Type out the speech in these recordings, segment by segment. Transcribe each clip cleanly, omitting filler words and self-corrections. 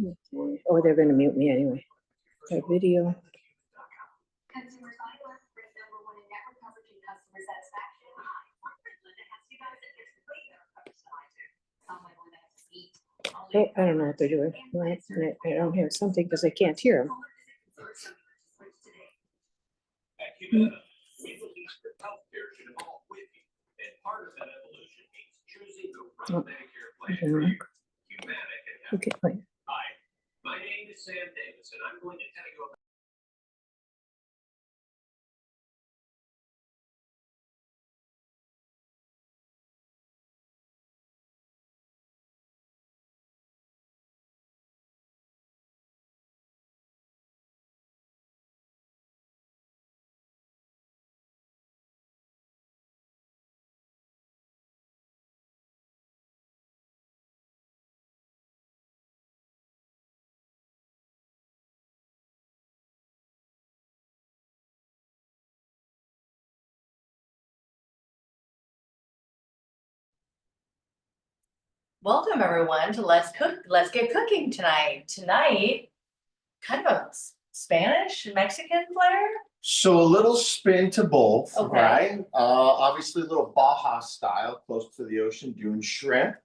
Okay. Oh, they're gonna mute me anyway. That video. Consumers Iowa ranked #1 in network coverage and customer satisfaction. Linda has you guys at your complete network coverage tonight too. Someone with that seat. Oh, I don't know what they're doing. Well, I don't hear something because I can't hear them. At Humana, we believe your healthcare should evolve with you, and part of that evolution means choosing the right Medicare plan for you. Humana can help. Okay, fine. Hi, my name is Sam Davis, and I'm going to tell you about. Welcome everyone to Let's Get Cooking tonight. Tonight, kind of a Spanish Mexican flair. So a little spin to both, Okay. right? Obviously a little Baja style, close to the ocean, doing shrimp.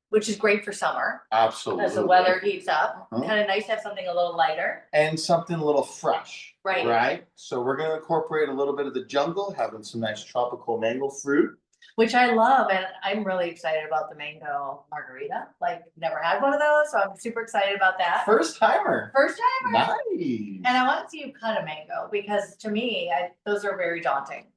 Which is great for summer Absolutely. as the weather heats up. Uh-huh. Kind of nice to have something a little lighter. And something a little fresh. Right. Right? So we're gonna incorporate a little bit of the jungle, having some nice tropical mango fruit. Which I love, and I'm really excited about the mango margarita. Like, never had one of those, so I'm super excited about that. First timer. First timer. Nice. And I want to see you cut a mango because to me, those are very daunting.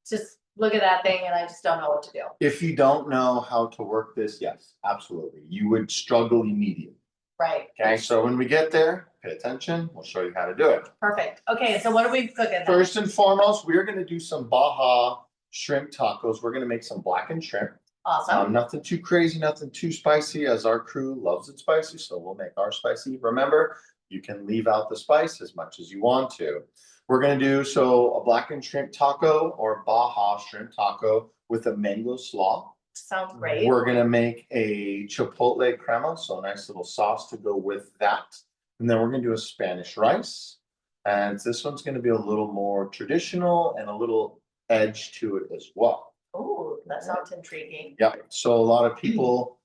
Just look at that thing and I just don't know what to do. If you don't know how to work this, yes, absolutely. You would struggle immediately. Right. Okay, so when we get there, pay attention. We'll show you how to do it. Perfect. Okay, so what are we cooking then? First and foremost, we're gonna do some Baja shrimp tacos. We're gonna make some blackened shrimp. Awesome. Nothing too crazy, nothing too spicy, as our crew loves it spicy, so we'll make our spicy. Remember, you can leave out the spice as much as you want to. We're gonna do a blackened shrimp taco or Baja shrimp taco with a mango slaw. Sounds great. We're gonna make a chipotle crema, so a nice little sauce to go with that. And then we're gonna do a Spanish rice. And this one's gonna be a little more traditional and a little edge to it as well. Oh, that sounds intriguing. Yep, so a lot of people,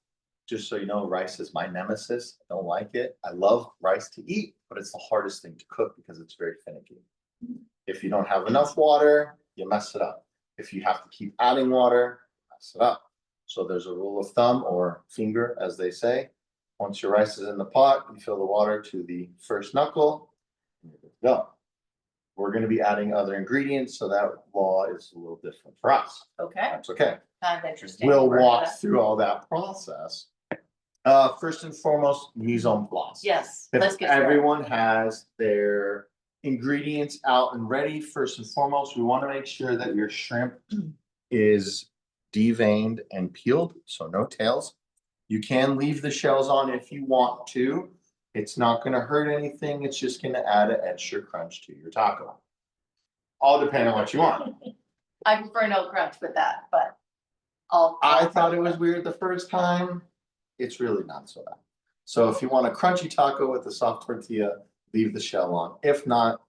just so you know, rice is my nemesis. I don't like it. I love rice to eat, but it's the hardest thing to cook because it's very finicky. If you don't have enough water, you mess it up. If you have to keep adding water, mess it up. So there's a rule of thumb or finger, as they say. Once your rice is in the pot, you fill the water to the first knuckle, and you're good to go. We're gonna be adding other ingredients, so that law is a little different for us. Okay, That's okay. kind of interesting. We'll We're walk gonna- through all that process. First and foremost, mise en place. Yes, let's If get started. everyone has their ingredients out and ready, first and foremost, we want to make sure that your shrimp is deveined and peeled, so no tails. You can leave the shells on if you want to. It's not gonna hurt anything. It's just gonna add an extra crunch to your taco. All depending on what you want. I prefer no crunch with that, but I thought it was weird the first time. It's really not so bad. So if you want a crunchy taco with a soft tortilla, leave the shell on. If not,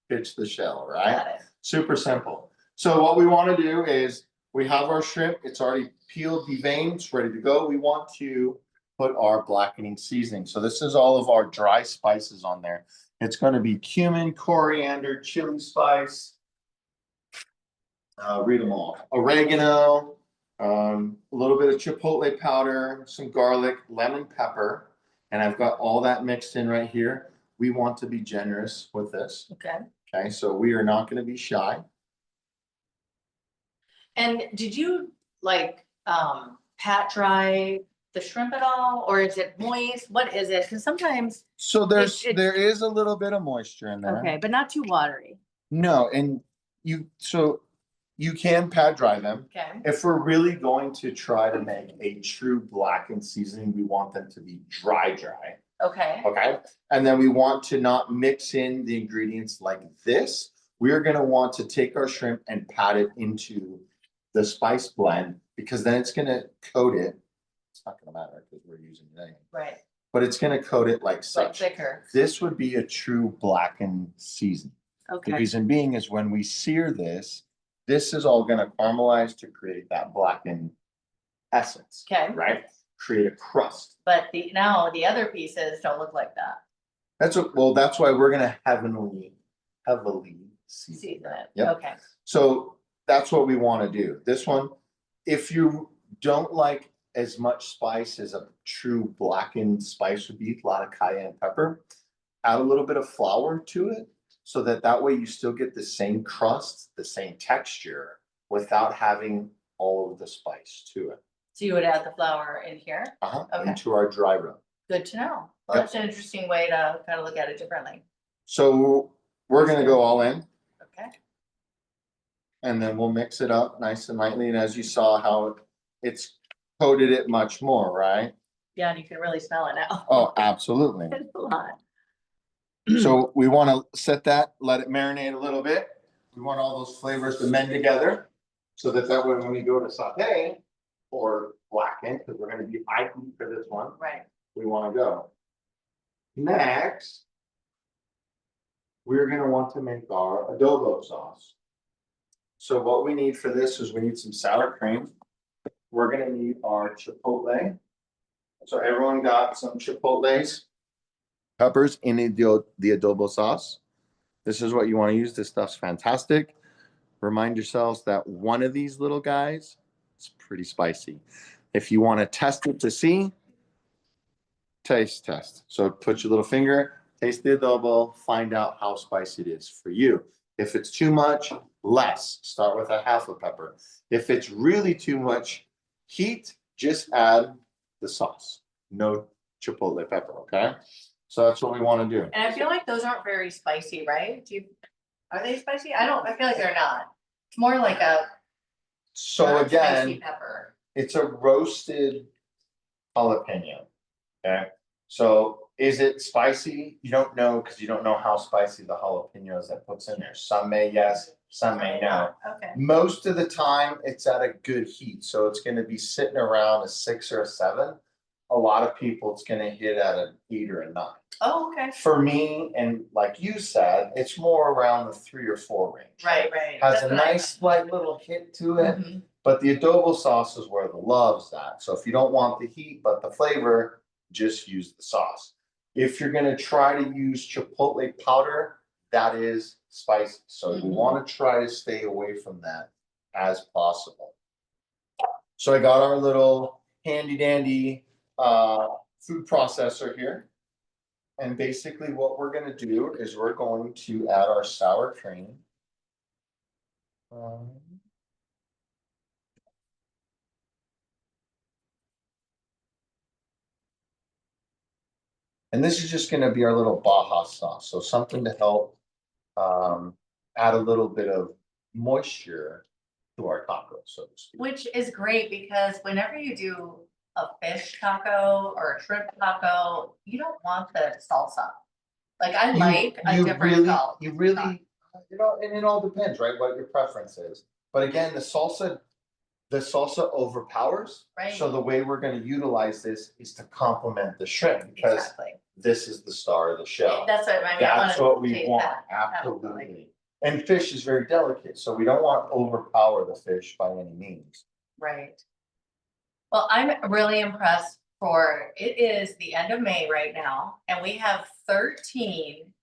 pitch the shell, right? Got it. Super simple. So what we want to do is we have our shrimp. It's already peeled, deveined, it's ready to go. We want to put our blackening seasoning. So this is all of our dry spices on there. It's going to be cumin, coriander, chili spice. Read them all. Oregano, a little bit of chipotle powder, some garlic, lemon pepper, and I've got all that mixed in right here. We want to be generous with this. Okay. Okay, so we are not going to be shy. And did you like pat dry the shrimp at all, or is it moist? What is it? Because sometimes. So It's- there is a little bit of moisture in there. Okay, but not too watery. No, and you can pat dry them. Okay. If we're really going to try to make a true blackened seasoning, we want them to be dry. Okay. Okay, and then we want to not mix in the ingredients like this. We're gonna want to take our shrimp and pat it into the spice blend, because then it's gonna coat it. It's not gonna matter because we're using it anyway. Right. but it's gonna coat it like Like such. thicker. This would be a true blackened seasoning. The Okay. reason being is when we sear this, this is all gonna caramelize to create that blackened essence. Okay. Right? Create a crust. But now the other pieces don't look like that. That's why we're gonna heavily season Season that. it. Yep. Okay. So that's what we wanna do. This one, if you don't like as much spice as a true blackened spice would be, a lot of cayenne pepper, add a little bit of flour to it, so that way you still get the same crust, the same texture, without having all of the spice to it. So you would add the flour in here? Okay. Into our dry rub. Good to know. Well, Yep. that's an interesting way to kind of look at it differently. So we're gonna go all in, Okay. and then we'll mix it up nice and lightly, and as you saw how it's coated it much more, right? Yeah, and you can really smell it now. Oh, absolutely. It's a lot. So we wanna set that, let it marinate a little bit. We want all those flavors to mend together, so that way when we go to saute or blacken, because we're gonna be high heat for this one, Right. we wanna go. Next, we're gonna want to make our adobo sauce. So what we need for this is we need some sour cream. We're gonna need our chipotle. So everyone got some chipotles, peppers in the adobo sauce. This is what you want to use. This stuff's fantastic. Remind yourselves that one of these little guys is pretty spicy. If you want to test it to see, taste test. So put your little finger, taste the adobo, find out how spicy it is for you. If it's too much, less. Start with a half a pepper. If it's really too much heat, just add the sauce. No chipotle pepper, okay? So that's what we want to do. And I feel like those aren't very spicy, right? Are they spicy? I feel like they're not. It's more like a So non-spicy again, pepper. it's a roasted jalapeno, okay? So is it spicy? You don't know, because you don't know how spicy the jalapenos that puts in there. Some may yes, some may no. Okay. Most of the time, it's at a good heat, so it's gonna be sitting around a 6 or a 7. A lot of people, it's gonna hit at an 8 or a 9. Oh, okay. For me, and like you said, it's more around the 3 or 4 range. Right. Has That's a what I nice thought. slight little hit to it, Mhm. but the adobo sauce is where the love's at. So if you don't want the heat but the flavor, just use the sauce. If you're gonna try to use chipotle powder, that is spicy. So you Mhm. wanna try to stay away from that as possible. So I got our little handy dandy food processor here. And basically what we're gonna do is we're going to add our sour cream. And this is just gonna be our little Baja sauce, so something to help add a little bit of moisture to our tacos, so to speak. Which is great because whenever you do a fish taco or a shrimp taco, you don't want the salsa. Like I like a different salt. You really, and it all depends, right, what your preference is. But again, the salsa overpowers. Right. So the way we're gonna utilize this is to complement the shrimp, because Exactly. this is the star of the show. That's what I mean. That's what we taste want, that. absolutely. And fish is very delicate, so we don't want to overpower the fish by any means. Right. Well, I'm really impressed it is the end of May right now, and we have 13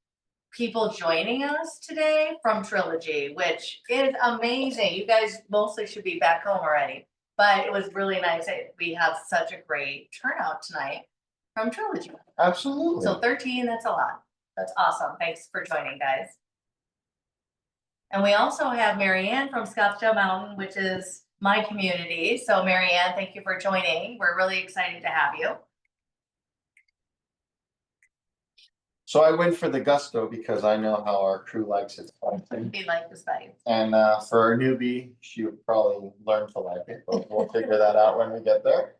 people joining us today from Trilogy, which is amazing. You guys mostly should be back home already, but it was really nice that we have such a great turnout tonight from Trilogy. Absolutely. So 13, that's a lot. That's awesome. Thanks for joining, guys. And we also have Marianne from Scottsdale Mountain, which is my community. So Marianne, thank you for joining. We're really excited to have you. So I went for the gusto because I know how our crew likes it. We like the spice. And for our newbie, she would probably learn to like it, but we'll figure that out when we get there.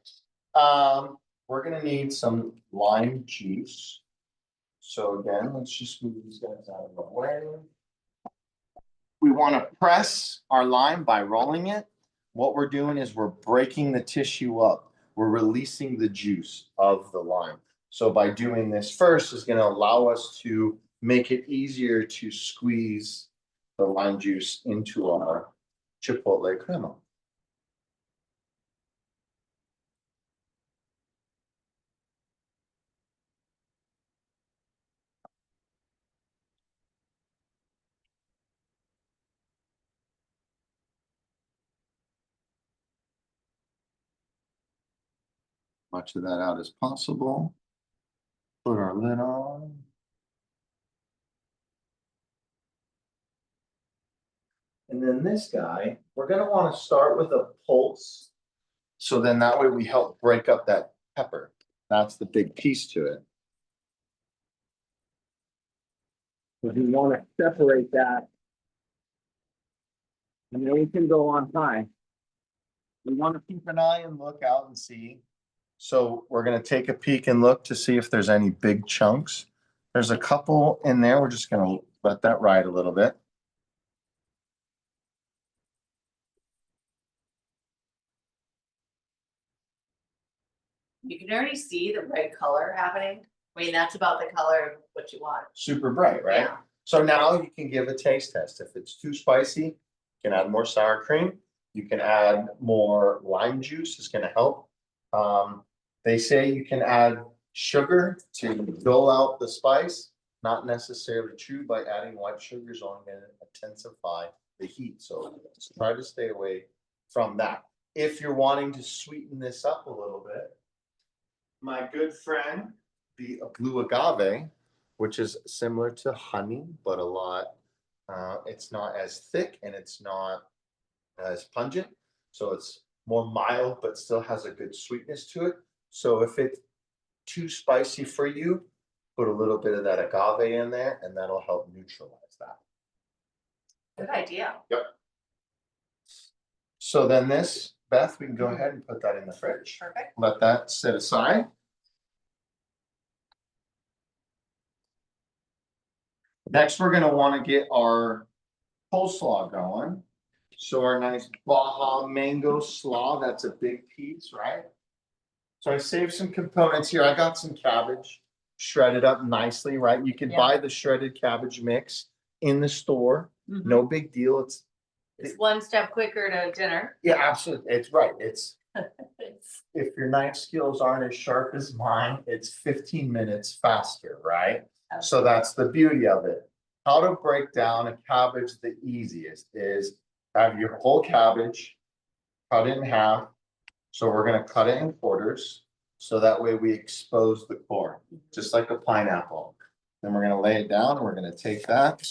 We're gonna need some lime juice. So again, let's just move these guys out of the way. We want to press our lime by rolling it. What we're doing is we're breaking the tissue up. We're releasing the juice of the lime. So by doing this first is gonna allow us to make it easier to squeeze the lime juice into our chipotle crema. Much of that out as possible. Put our lid on. And then this guy, we're gonna wanna start with a pulse. So then that way we help break up that pepper. That's the big piece to it. If you wanna separate that. And then we can go on high. We wanna keep an eye and look out and see. So we're gonna take a peek and look to see if there's any big chunks. There's a couple in there. We're just gonna let that ride a little bit. You can already see the red color happening. I mean, that's about the color of what you want. Super bright, right? Yeah. So now you can give a taste test. If it's too spicy, you can add more sour cream. You can add more lime juice. It's gonna help. They say you can add sugar to dull out the spice. Not necessarily true. By adding white sugar is only gonna intensify the heat. So try to stay away from that. If you're wanting to sweeten this up a little bit, my good friend, the blue agave, which is similar to honey, but a lot, it's not as thick and it's not as pungent. So it's more mild, but still has a good sweetness to it. So if it's too spicy for you, put a little bit of that agave in there and that'll help neutralize that. Good idea. So then this, Beth, we can go ahead and put that in the fridge. Perfect. Let that sit aside. Next, we're gonna wanna get our coleslaw going. So our nice Baja mango slaw, that's a big piece, right? So I saved some components here. I got some cabbage shredded up nicely, right? You can Yeah. buy the shredded cabbage mix in the store. No big deal. It's one step quicker to dinner. Yeah, absolutely. It's right. It's If your knife skills aren't as sharp as mine, it's 15 minutes faster, right? So that's the beauty of it. How to break down a cabbage the easiest is have your whole cabbage, cut it in half. So we're gonna cut it in quarters, so that way we expose the core, just like a pineapple. Then we're gonna lay it down, and we're gonna take that.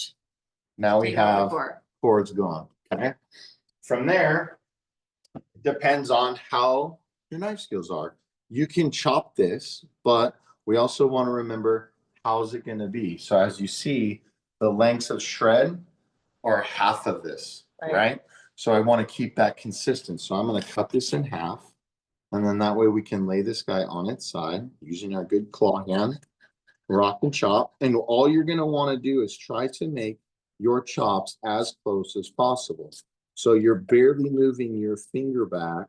Now we take out the have core. cord's gone, okay? From there, it depends on how your knife skills are. You can chop this, but we also want to remember how's it gonna be. So as you see, the lengths of shred are half of this, right? So I want to keep that consistent. So I'm gonna cut this in half. And then that way we can lay this guy on its side using our good claw hand, rock and chop. And all you're gonna wanna do is try to make your chops as close as possible. So you're barely moving your finger back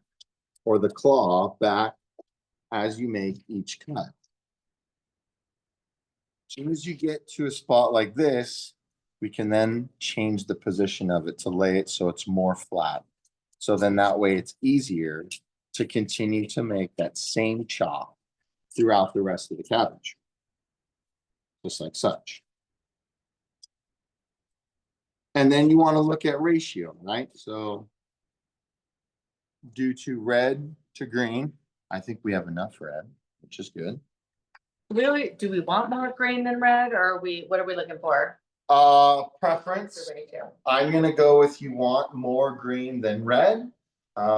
or the claw back as you make each cut. As soon as you get to a spot like this, we can then change the position of it to lay it so it's more flat. So then that way it's easier to continue to make that same chop throughout the rest of the cabbage. Just like such. And then you want to look at ratio, right? So due to red to green, I think we have enough red, which is good. Really, do we want more green than red, or what are we looking for? Preference. For ratio? I'm gonna go with you want more green than red.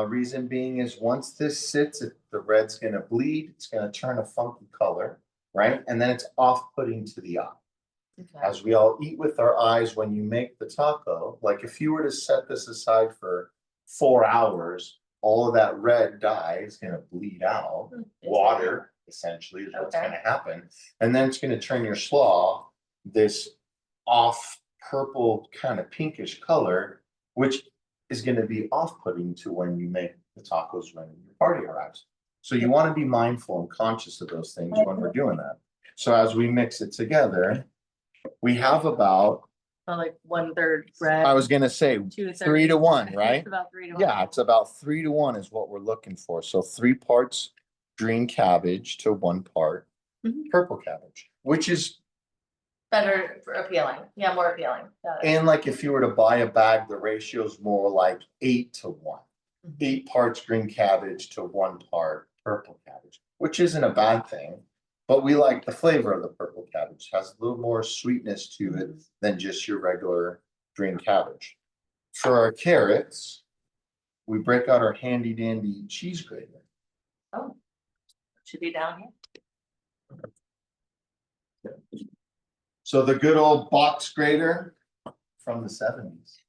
Reason being is once this sits, the red's gonna bleed, it's gonna turn a funky color, right? And then it's off-putting to the eye. Okay. As we all eat with our eyes when you make the taco, like if you were to set this aside for 4 hours, all of that red dye is gonna bleed out. Water essentially is what's Okay. gonna happen. And then it's gonna turn your slaw this off purple kind of pinkish color, which is gonna be off-putting to when you make the tacos when your party arrives. So you want to be mindful and conscious of those things when we're doing that. So as we mix it together, we have about, Like 1/3 bread. I was gonna say, 2/3 3 to 1, right? It's about 3 to 1. Yeah, it's about 3 to 1 is what we're looking for. So 3 parts green cabbage to 1 part Mhm. purple cabbage, which is, Better for appealing. Yeah, more appealing. Got it. and like if you were to buy a bag, the ratio is more like 8 to 1. Mhm. 8 parts green cabbage to 1 part purple cabbage, which isn't a bad thing. But we like the flavor of the purple cabbage, has a little more sweetness to it than just your regular green cabbage. For our carrots, we break out our handy dandy cheese grater. Oh. Should be down here. So the good old box grater from the 70s.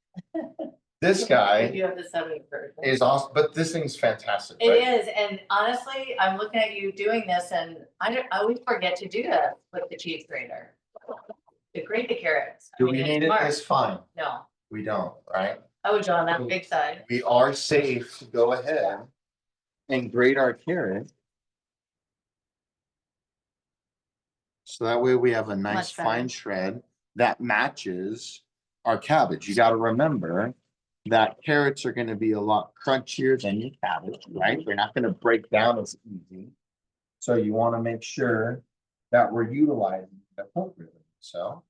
This guy You have the 70 version. is awesome, but this thing's fantastic, It right? is, and honestly, I'm looking at you doing this and I always forget to do that with the cheese grater. To grate the carrots. I Do mean, we it's need it? smart. It's fine. No, We don't, right? I would go on that big side. We are safe to go ahead and grate our carrot. So that way we have a nice Much better. fine shred that matches our cabbage. You gotta remember that carrots are gonna be a lot crunchier than your cabbage, right? They're not gonna break down as easy. So you wanna make sure that we're utilizing it appropriately, so.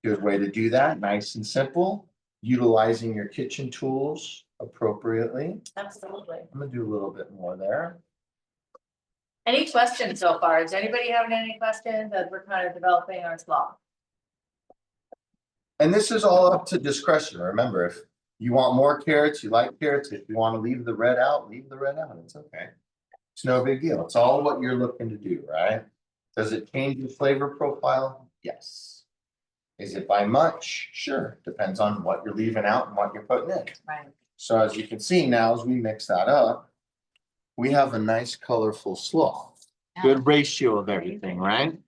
Good way to do that, nice and simple, utilizing your kitchen tools appropriately. Absolutely. I'm gonna do a little bit more there. Any questions so far? Is anybody having any questions as we're kind of developing our slaw? And this is all up to discretion. Remember, if you want more carrots, you like carrots, if you want to leave the red out, leave the red out. It's okay. It's no big deal. It's all what you're looking to do, right? Does it change your flavor profile? Yes. Is it by much? Sure. Depends on what you're leaving out and what you're putting in. Right. So as you can see now, as we mix that up, we have a nice colorful slaw. Good ratio of everything, right?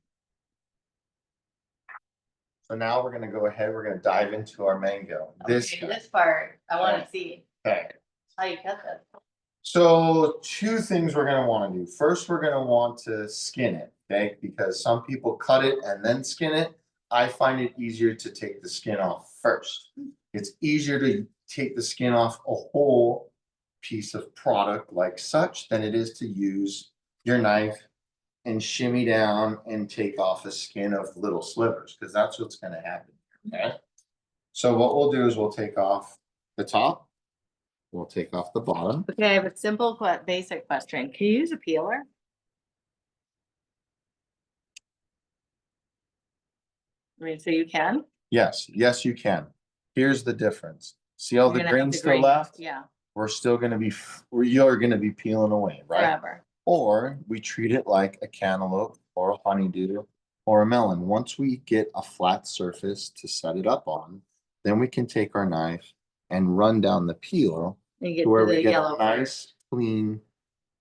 So now we're gonna go ahead, we're gonna dive into our mango. This Okay, guy. this part, I wanna see Okay, how you cut this. so 2 things we're gonna wanna do. First, we're gonna want to skin it, okay? Because some people cut it and then skin it. I find it easier to take the skin off first. It's easier to take the skin off a whole piece of product like such than it is to use your knife and shimmy down and take off the skin of little slivers, because that's what's gonna happen, okay? So what we'll do is we'll take off the top, we'll take off the bottom. Okay, I have a simple basic question. Can you use a peeler? I mean, so you can? Yes, yes, you can. Here's the difference. See all You're the gonna have green the still green, left? Yeah, We're still gonna be, you're gonna be peeling away, right? forever. Or we treat it like a cantaloupe or a honeydew or a melon. Once we get a flat surface to set it up on, then we can take our knife and run down the peel You get to where to the we get yellow a part. nice clean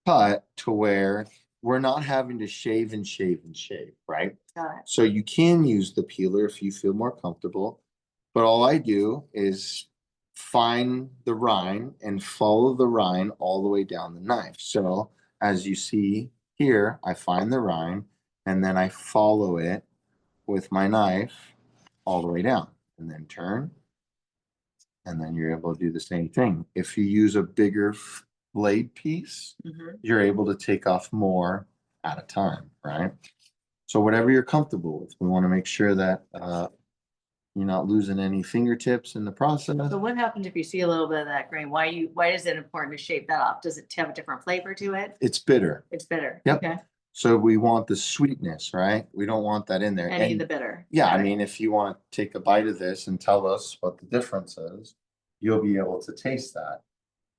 cut to where we're not having to shave and shave and shave, right? Got it. So you can use the peeler if you feel more comfortable, but all I do is find the rind and follow the rind all the way down the knife. So as you see here, I find the rind and then I follow it with my knife all the way down and then turn. And then you're able to do the same thing. If you use a bigger blade piece, Mhm. you're able to take off more at a time, right? So whatever you're comfortable with, we want to make sure that you're not losing any fingertips in the process. So what happens if you see a little bit of that grain? Why is it important to shape that off? Does it have a different flavor to it? It's bitter. It's bitter. Yep. Okay. So we want the sweetness, right? We don't want that in there. Any of And the bitter. yeah, I Got it. mean, if you want to take a bite of this and tell us what the difference is, you'll be able to taste that.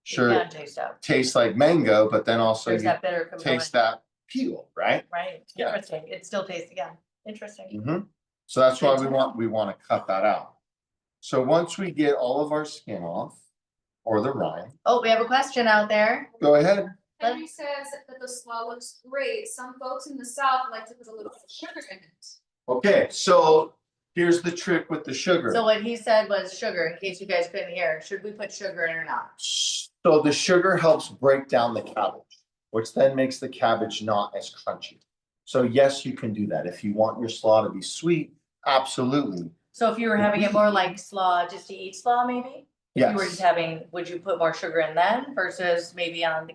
You Sure, can it taste that. tastes like mango, but then also There's you that bitter component. taste that peel, right? Right. Yeah. Interesting. It still tastes again. Interesting. Mhm. So that's why Good to we want to cut that out. So once we get all of our skin off, or the rind, Oh, we have a question out there. go ahead. Henry says that the slaw looks great. Some folks in the south like to put a little bit of sugar in it. Okay, so here's the trick with the sugar. So what he said was sugar, in case you guys couldn't hear. Should we put sugar in or not? So the sugar helps break down the cabbage. which then makes the cabbage not as crunchy. So yes, you can do that. If you want your slaw to be sweet, absolutely. So if you were having it more like slaw, just to eat slaw maybe? If you were just Yes. having, would you put more sugar in then versus maybe on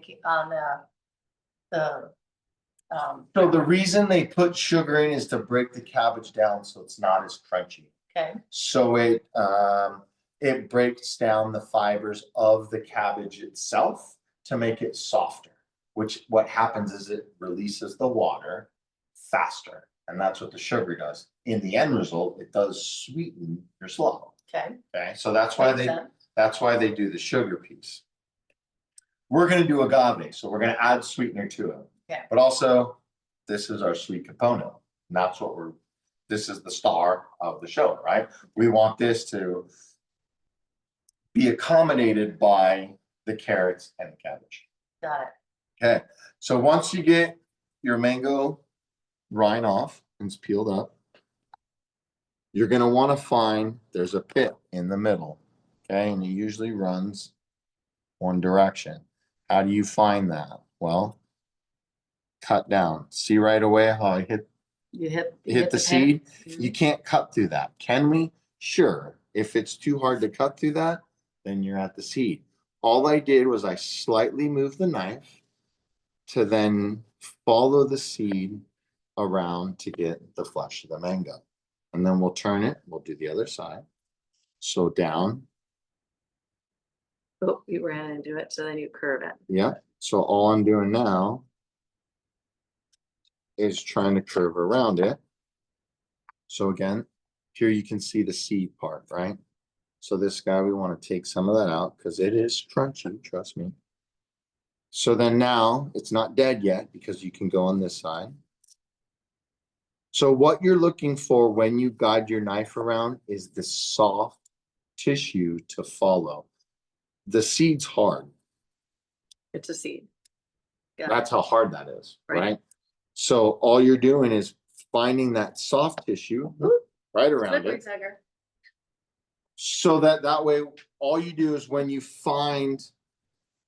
the, So the reason they put sugar in is to break the cabbage down so it's not as crunchy. okay, So it breaks down the fibers of the cabbage itself to make it softer, which what happens is it releases the water faster. And that's what the sugar does. In the end result, it does sweeten your slaw. okay. Okay, so that's why Makes sense. that's why they do the sugar piece. We're gonna do agave, so we're gonna add sweetener to it. Yeah. But also, this is our sweet component. And that's what this is the star of the show, right? We want this to be accommodated by the carrots and the cabbage. Got it. Okay, so once you get your mango rind off and it's peeled up, you're gonna wanna find, there's a pit in the middle, okay? And it usually runs one direction. How do you find that? Well, cut down. See right away how I hit You hit the pin? seed? You can't cut through that. Can we? Sure. If it's too hard to cut through that, then you're at the seed. All I did was I slightly moved the knife to then follow the seed around to get the flesh of the mango. And then we'll turn it. We'll do the other side. So down. Oh, you ran into it, so then you curve it. Yeah. So all I'm doing now is trying to curve around it. So again, here you can see the seed part, right? So this guy, we want to take some of that out because it is crunchy, trust me. So then now it's not dead yet because you can go on this side. So what you're looking for when you guide your knife around is the soft tissue to follow. The seed's hard. It's a seed. Yeah. That's how hard that is, Right. right? So all you're doing is finding that soft tissue right around it. So that way, all you do is when you find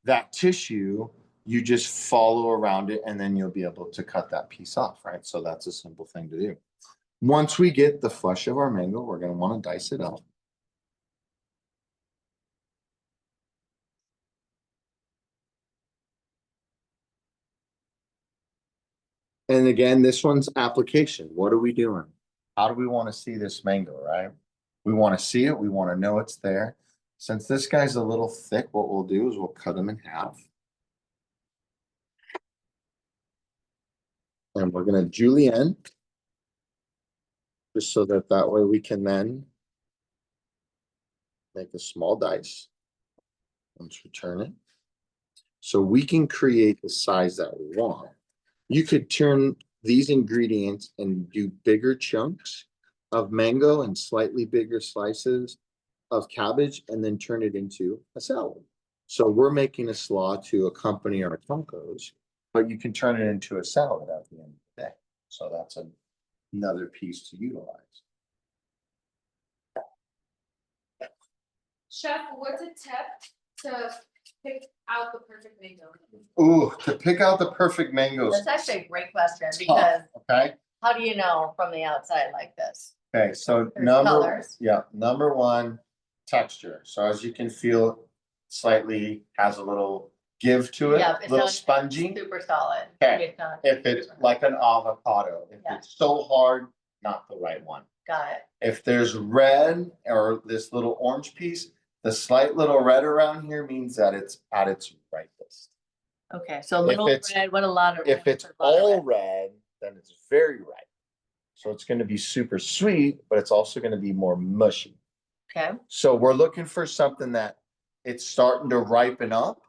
that tissue, you just follow around it and then you'll be able to cut that piece off, right? So that's a simple thing to do. Once we get the flesh of our mango, we're gonna wanna dice it up. And again, this one's application. What are we doing? How do we wanna see this mango, right? We wanna see it, we wanna know it's there. Since this guy's a little thick, what we'll do is we'll cut him in half. And we're gonna julienne. Just so that way we can then make a small dice. Once we turn it. So we can create the size that we want. You could turn these ingredients and do bigger chunks of mango and slightly bigger slices of cabbage and then turn it into a salad. So we're making a slaw to accompany our tacos, but you can turn it into a salad at the end of the day. So that's another piece to utilize. Chef, what's a tip to pick out the perfect mango? Ooh, to pick out the perfect mangoes. That's actually a great question tough, because okay? how do you know from the outside like this? Okay, so There's colors. number one, texture. So as you can feel, slightly has a little give to it, Yeah, a it's little not spongy. Super solid. Okay. It's not- If it's like an avocado, if Yeah. it's so hard, not the right one. Got it. If there's red or this little orange piece, the slight little red around here means that it's at its ripest. Okay, so a If little it's- red, what a lot of. If it's a lot of all red. red, then it's very ripe. So it's gonna be super sweet, but it's also gonna be more mushy. Okay, So we're looking for something that it's starting to ripen up,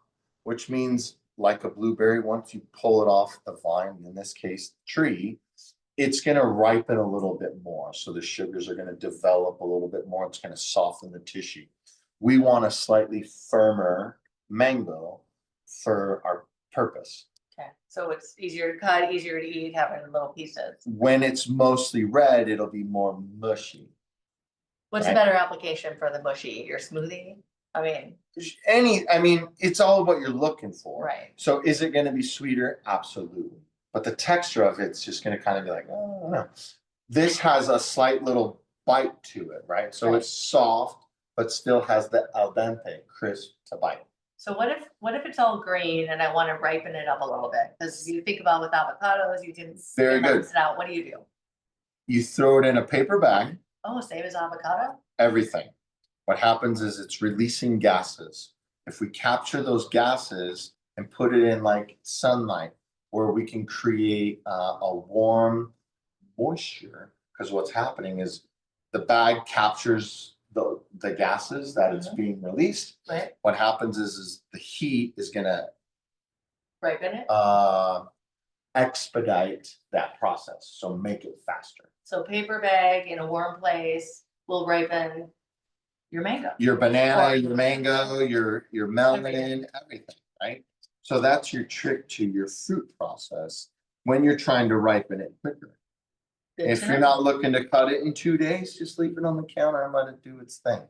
which means like a blueberry, once you pull it off the vine, in this case, tree, it's gonna ripen a little bit more. So the sugars are gonna develop a little bit more. It's gonna soften the tissue. We want a slightly firmer mango for our purpose. okay, so it's easier to cut, easier to eat, having little pieces. When it's mostly red, it'll be more mushy. What's a Right. better application for the mushy? Your smoothie? I mean, I mean, it's all what you're looking for. right, So is it gonna be sweeter? Absolutely. But the texture of it's just gonna kind of be like, oh, I don't know. This has a slight little bite to it, right? So it's soft, but still has the al dente crisp to bite. so what if it's all green and I wanna ripen it up a little bit? Cause you think about with avocados, you can. Very good. Balance it out, what do? You throw it in a paper bag, Oh, same as avocado? everything. What happens is it's releasing gases. If we capture those gases and put it in like sunlight, where we can create a warm moisture, because what's happening is the bag captures the gases that it's being released. Right, What happens is the heat is gonna ripen it, expedite that process, so make it faster. so paper bag in a warm place will ripen your mango. Your banana, Or- your mango, your melon, everything, right? So that's your trick to your fruit process when you're trying to ripen it quicker. Good If to you're know. not looking to cut it in 2 days, just leave it on the counter and let it do its thing.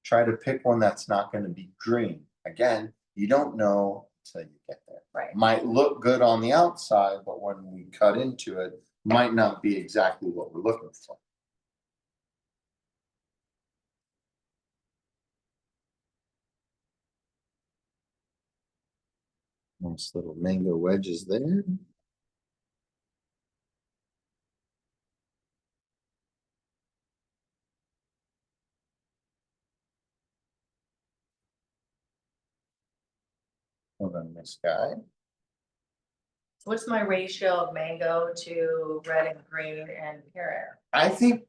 Try to pick one that's not gonna be green. Again, you don't know until you get there. Right, Might look good on the outside, but when we cut into it, might not be exactly what we're looking for. Nice little mango wedges there. Hold on, this guy. so what's my ratio of mango to red and green and carrot? I think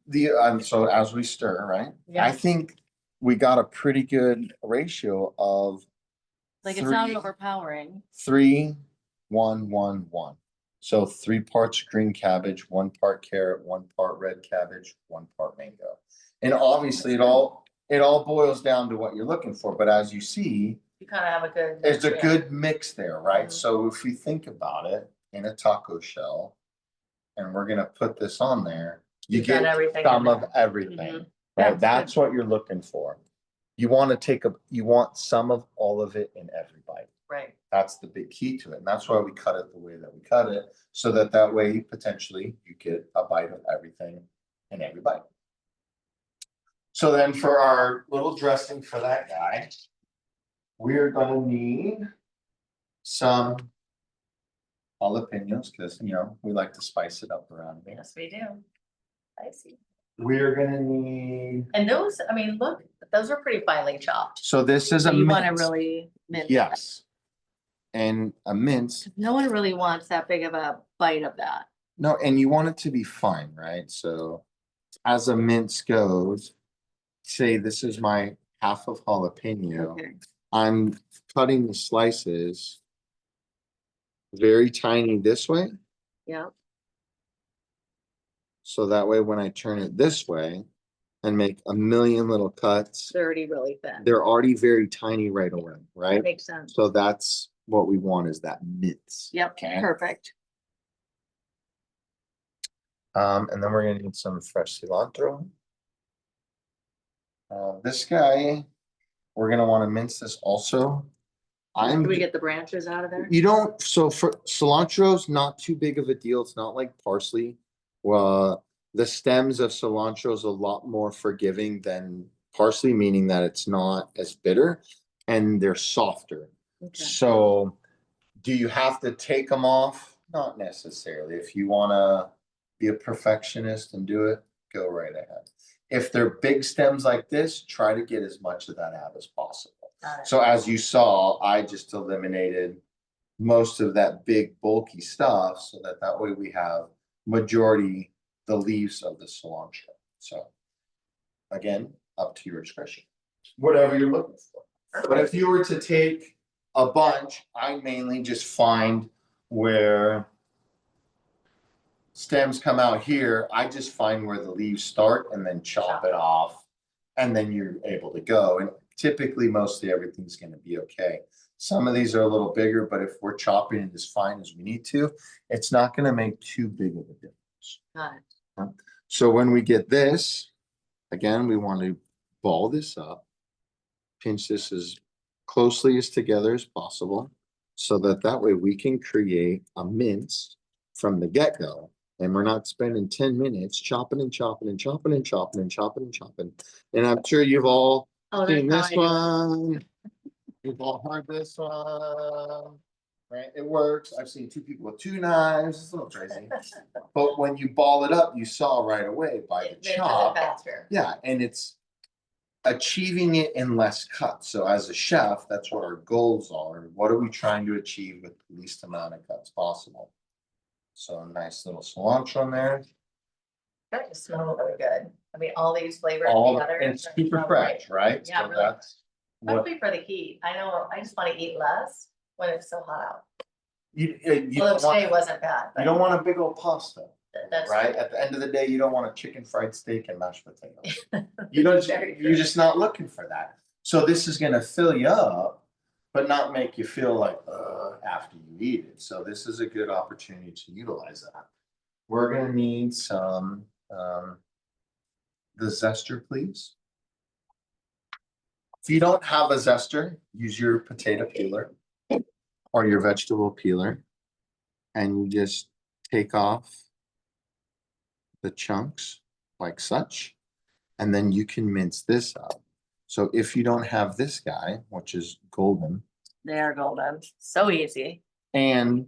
so as we stir, right? Yeah. I think we got a pretty good ratio of Like, it's not three- overpowering. 3, 1, 1, 1. So 3 parts green cabbage, 1 part carrot, 1 part red cabbage, 1 part mango. And obviously it all boils down to what you're looking for, but as you see, You kind of have a good. there's a yeah. good mix there, right? Mhm. So if we think about it in a taco shell, and we're gonna put this on there, you You've got get everything in some of there. everything, Mhm. Yeah, right? it's That's what you're looking for. You want some of all of it in every bite. Right, That's the big key to it. And that's why we cut it the way that we cut it, so that way potentially you get a bite of everything in every bite. So then for our little dressing for that guy, we're gonna need some jalapenos, because we like to spice it up around here. yes, we do. I see. We're gonna need, And those, I mean, look, those are pretty finely chopped. so this is So a you wanna mince. really mince. Yes. And a mince, No one really wants that big of a bite of that. no, and you want it to be fine, right? So as a mince goes, say this is my half of jalapeno. Okay. I'm cutting the slices very tiny this way, Yeah, so that way when I turn it this way and make a million little cuts, they're already really thin. they're already very tiny right away, That right? makes sense. So that's what we want, is that mince. Yep, Okay. perfect. And then we're gonna need some fresh cilantro. This guy, we're gonna wanna mince this also. Do we get the branches out of there? You don't, so for cilantro's not too big of a deal. It's not like parsley. Well, the stems of cilantro is a lot more forgiving than parsley, meaning that it's not as bitter and they're softer. Okay. So do you have to take them off? Not necessarily. If you wanna be a perfectionist and do it, go right ahead. If they're big stems like this, try to get as much of that out as possible. Got it. So as you saw, I just eliminated most of that big bulky stuff, so that way we have majority the leaves of the cilantro. So again, up to your discretion, whatever you're looking for. But if you were to take a bunch, I mainly just find where stems come out here, I just find where the leaves start and then chop it off. And then you're able to go. And typically, mostly everything's gonna be okay. Some of these are a little bigger, but if we're chopping it as fine as we need to, it's not gonna make too big of a difference. Got it. So when we get this, again, we want to ball this up, pinch this as closely as together as possible. So that way we can create a mince from the get-go. And we're not spending 10 minutes chopping and chopping and chopping and chopping and chopping and chopping. And I'm sure you've all Oh, seen that's this how I do it. one. You've all heard this one. Right? It works. I've seen two people with two knives. It's a little crazy. But when you ball it up, you saw right away by the It does it chop. faster. Yeah, and it's achieving it in less cuts. So as a chef, that's what our goals are. What are we trying to achieve with the least amount of cuts possible? So a nice little cilantro in there. That just smells really good. I mean, all these flavors All, together. and it's that super smell fresh, great. right? Yeah, So really. that's what Especially for the heat. I know, I just want to eat less when it's so hot out. you Although don't today want. wasn't bad, You but don't want a big old pasta, that's. right? At the end of the day, you don't want a chicken fried steak and mashed potatoes. You don't, Very you're true. just not looking for that. So this is gonna fill you up, but not make you feel like, after you eat it. So this is a good opportunity to utilize that. We're gonna need some, the zester, please. If you don't have a zester, use your potato peeler or your vegetable peeler. And you just take off the chunks like such. And then you can mince this up. So if you don't have this guy, which is golden, They are golden. So easy. and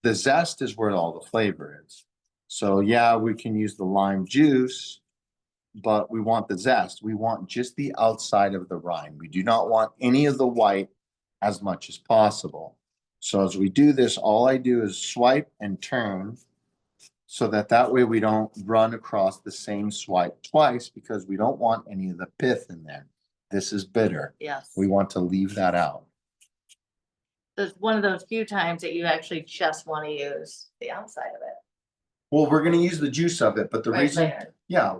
the zest is where all the flavor is. So yeah, we can use the lime juice, but we want the zest. We want just the outside of the rind. We do not want any of the white as much as possible. So as we do this, all I do is swipe and turn so that way we don't run across the same swipe twice because we don't want any of the pith in there. This is bitter. Yes. We want to leave that out. It's one of those few times that you actually just want to use the outside of it. Well, we're gonna use the juice of it, but the Right reason, there. yeah,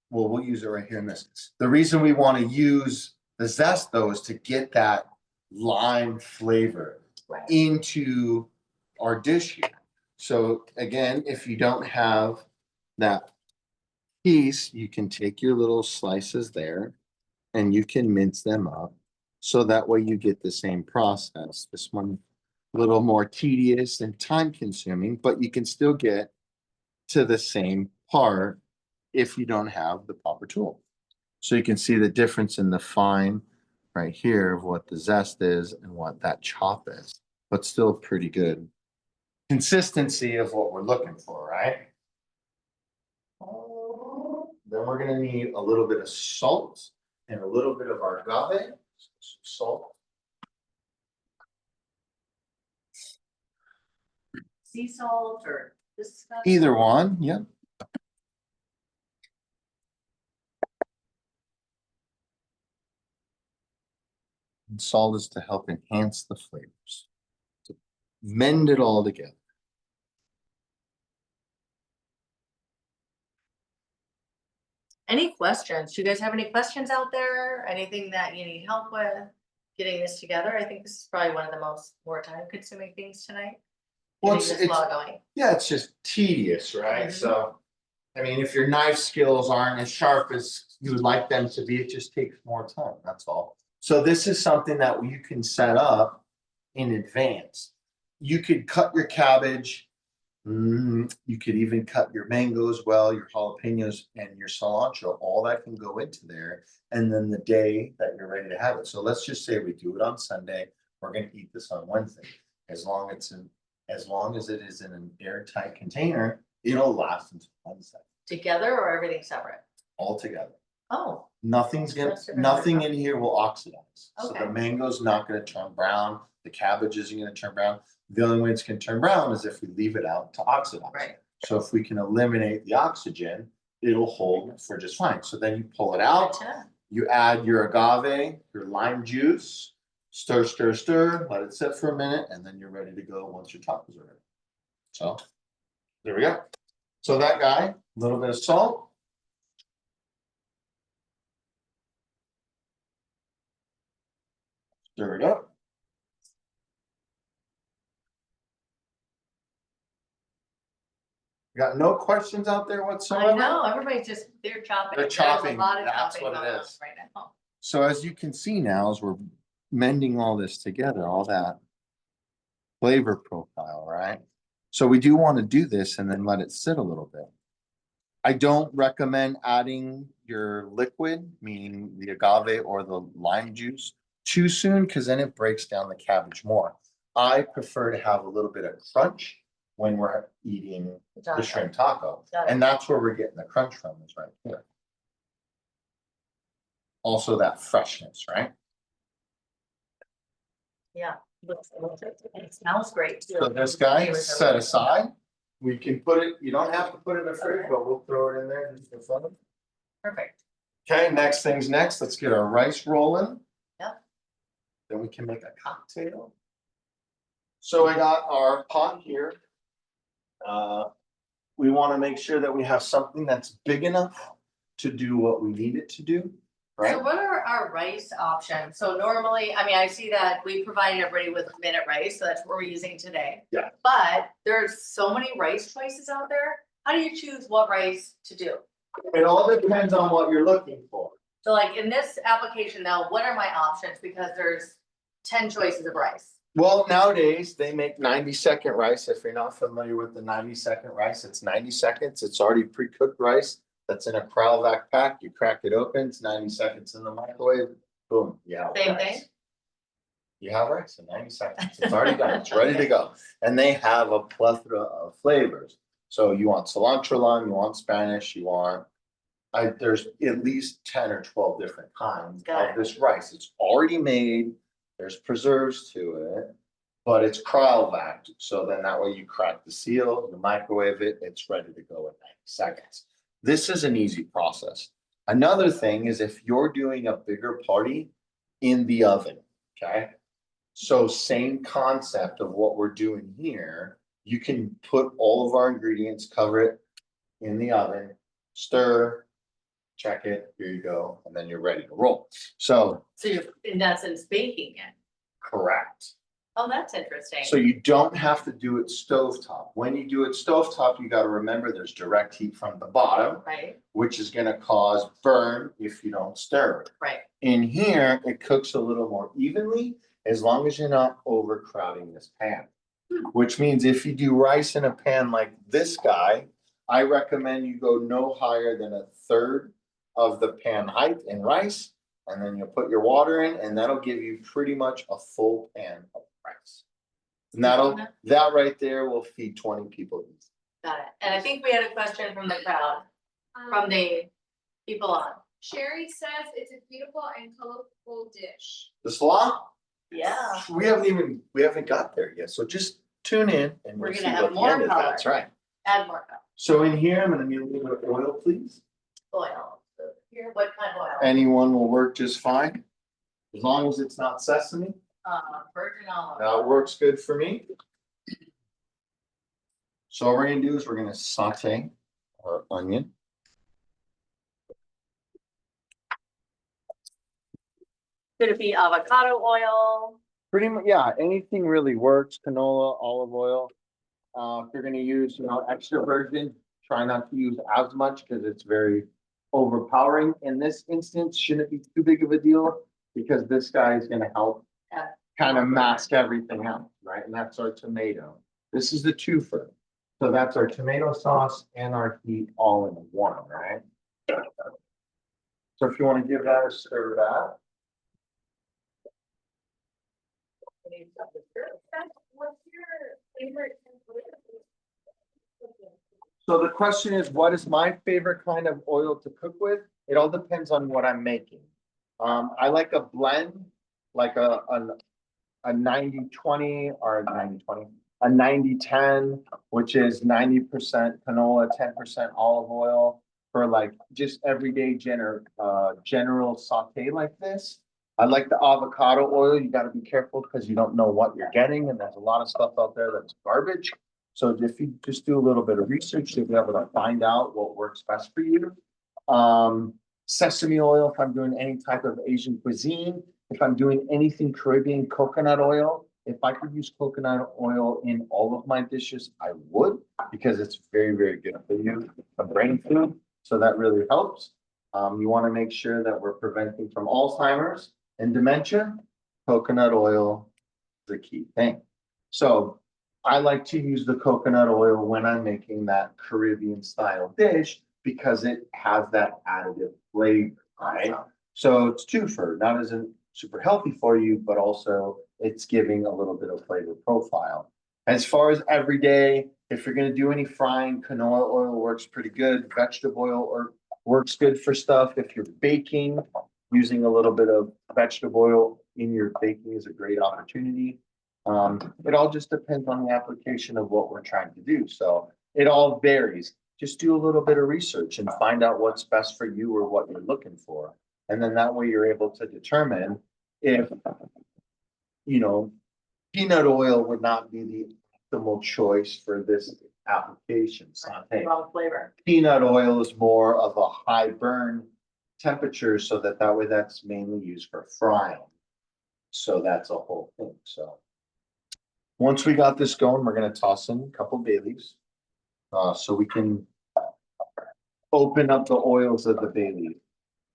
well, we'll use it right here in this. The reason we want to use the zest though is to get that lime flavor Right. into our dish here. So again, if you don't have that piece, you can take your little slices there and you can mince them up. So that way you get the same process. This one a little more tedious and time consuming, but you can still get to the same part if you don't have the proper tool. So you can see the difference in the fine right here of what the zest is and what that chop is, but still pretty good consistency of what we're looking for, right? Then we're gonna need a little bit of salt and a little bit of our agave. Salt. Sea salt or this stuff. Either one, yeah. And salt is to help enhance the flavors, to mend it all together. Any questions? Do you guys have any questions out there? Anything that you need help with getting this together? I think this is probably one of the more time consuming things tonight. Well, Getting this law going. yeah, it's just tedious, right? Mhm. So, I mean, if your knife skills aren't as sharp as you would like them to be, it just takes more time, that's all. So this is something that you can set up in advance. You could cut your cabbage. You could even cut your mangoes well, your jalapenos and your cilantro, all that can go into there. And then the day that you're ready to have it. So let's just say we do it on Sunday, we're gonna eat this on Wednesday. As long as it is in an airtight container, it'll last until Wednesday, Together or everything separate? all together. Oh, Nothing in here will oxidize. So the Okay. mango's not gonna turn brown, the cabbage isn't gonna turn brown. The only way it's gonna turn brown is if we leave it out to oxidize. right. So if we can eliminate the oxygen, it'll hold for just fine. So then you pull it out, Good to know. you add your agave, your lime juice, stir, stir, stir, let it sit for a minute, and then you're ready to go once your tacos are ready. So there we go. So that guy, a little bit of salt. Stir it up. Got no questions out there whatsoever? I know, everybody's just, they're chopping. They're There's chopping, a lot of that's chopping what it going on is. right now. So as you can see now, as we're mending all this together, all that flavor profile, right? So we do want to do this and then let it sit a little bit. I don't recommend adding your liquid, meaning the agave or the lime juice, too soon, because then it breaks down the cabbage more. I prefer to have a little bit of crunch when we're eating the shrimp taco. Got it. And that's where we're getting the crunch from, is right here. Also that freshness, right? Yeah. It smells great too. So this guy Flavors are set really aside. We can put it, you don't have to put it in the fridge, Okay. but we'll throw it in there just for fun. Perfect. Okay, next thing's next. Let's get our rice rolling. Yep. Then we can make a cocktail. So I got our pot here. We want to make sure that we have something that's big enough to do what we need it to do, right? So what are our rice options? So normally, I mean, I see that we provided everybody with minute rice, so that's what we're using today. Yeah. But there's so many rice choices out there. How do you choose what rice to do? It all depends on what you're looking for. So like in this application now, what are my options? Because there's 10 choices of rice. Well, nowadays they make 90-second rice. If you're not familiar with the 90-second rice, it's 90 seconds. It's already pre-cooked rice that's in a Cryovac pack. You crack it open, it's 90 seconds in the microwave. Boom, you have Same rice. thing? You have rice in 90 seconds. It's already done. It's ready to go. And they have a plethora of flavors. So you want cilantro lime, you want Spanish, you want, there's at least 10 or 12 different kinds Got of this rice. It's already made. There's preserves to it, but it's cryovac. So then that way you crack the seal, you microwave it, it's ready to go in 90 seconds. This is an easy process. Another thing is if you're doing a bigger party in the oven, okay? So same concept of what we're doing here. You can put all of our ingredients, cover it in the oven, stir, check it, here you go, and then you're ready to roll. So So you're in essence baking it. correct. Oh, that's interesting. So you don't have to do it stovetop. When you do it stovetop, you gotta remember there's direct heat from the bottom, Right, which is gonna cause burn if you don't stir it. right. In here, it cooks a little more evenly, as long as you're not overcrowding this pan. Which means if you do rice in a pan like this guy, I recommend you go no higher than 1/3 of the pan height in rice. And then you'll put your water in and that'll give you pretty much a full pan of rice. And that right there will feed 20 people. Got it. And I think we had a question from the crowd, from the people on. Sherry says it's a beautiful and colorful dish. The slaw? Yeah. We haven't got there yet, so just tune in and We're we'll see gonna have what the more end is. color. That's right. Add more color. So in here, I'm gonna need a little bit of oil, please. Oil. So here, what kind of oil? Anyone will work just fine, as long as it's not sesame. Virgin olive. That works good for me. So what we're gonna do is we're gonna saute our onion. Could it be avocado oil? Pretty much, yeah, anything really works, canola, olive oil. If you're gonna use, extra virgin, try not to use as much because it's very overpowering. In this instance, shouldn't be too big of a deal because this guy is gonna help Yeah. kind of mask everything out, right? And that's our tomato. This is the twofer. So that's our tomato sauce and our heat all in one, right? So if you want to give that a stir that. What's your favorite? So the question is, what is my favorite kind of oil to cook with? It all depends on what I'm making. I like a blend, like a 90-20 or a 90-20, a 90-10, which is 90% canola, 10% olive oil for like just everyday general saute like this. I like the avocado oil. You got to be careful because you don't know what you're getting, and there's a lot of stuff out there that's garbage. So if you just do a little bit of research, you'll be able to find out what works best for you. Sesame oil, if I'm doing any type of Asian cuisine, if I'm doing anything Caribbean, coconut oil. If I could use coconut oil in all of my dishes, I would, because it's very, very good for you, for brain food. So that really helps. You wanna make sure that we're preventing from Alzheimer's and dementia. Coconut oil is the key thing. So I like to use the coconut oil when I'm making that Caribbean style dish because it has that additive flavor, right? So it's twofer, not as in super healthy for you, but also it's giving a little bit of flavor profile. As far as everyday, if you're gonna do any frying, canola oil works pretty good. Vegetable oil or works good for stuff. If you're baking, using a little bit of vegetable oil in your baking is a great opportunity. It all just depends on the application of what we're trying to do. So it all varies. Just do a little bit of research and find out what's best for you or what you're looking for. And then that way you're able to determine if, you know, peanut oil would not be the optimal choice for this application. Saute. Wrong flavor. Peanut oil is more of a high burn temperature, so that way that's mainly used for frying. So that's a whole thing. So once we got this going, we're gonna toss in a couple bay leaves. So we can open up the oils of the bay leaf.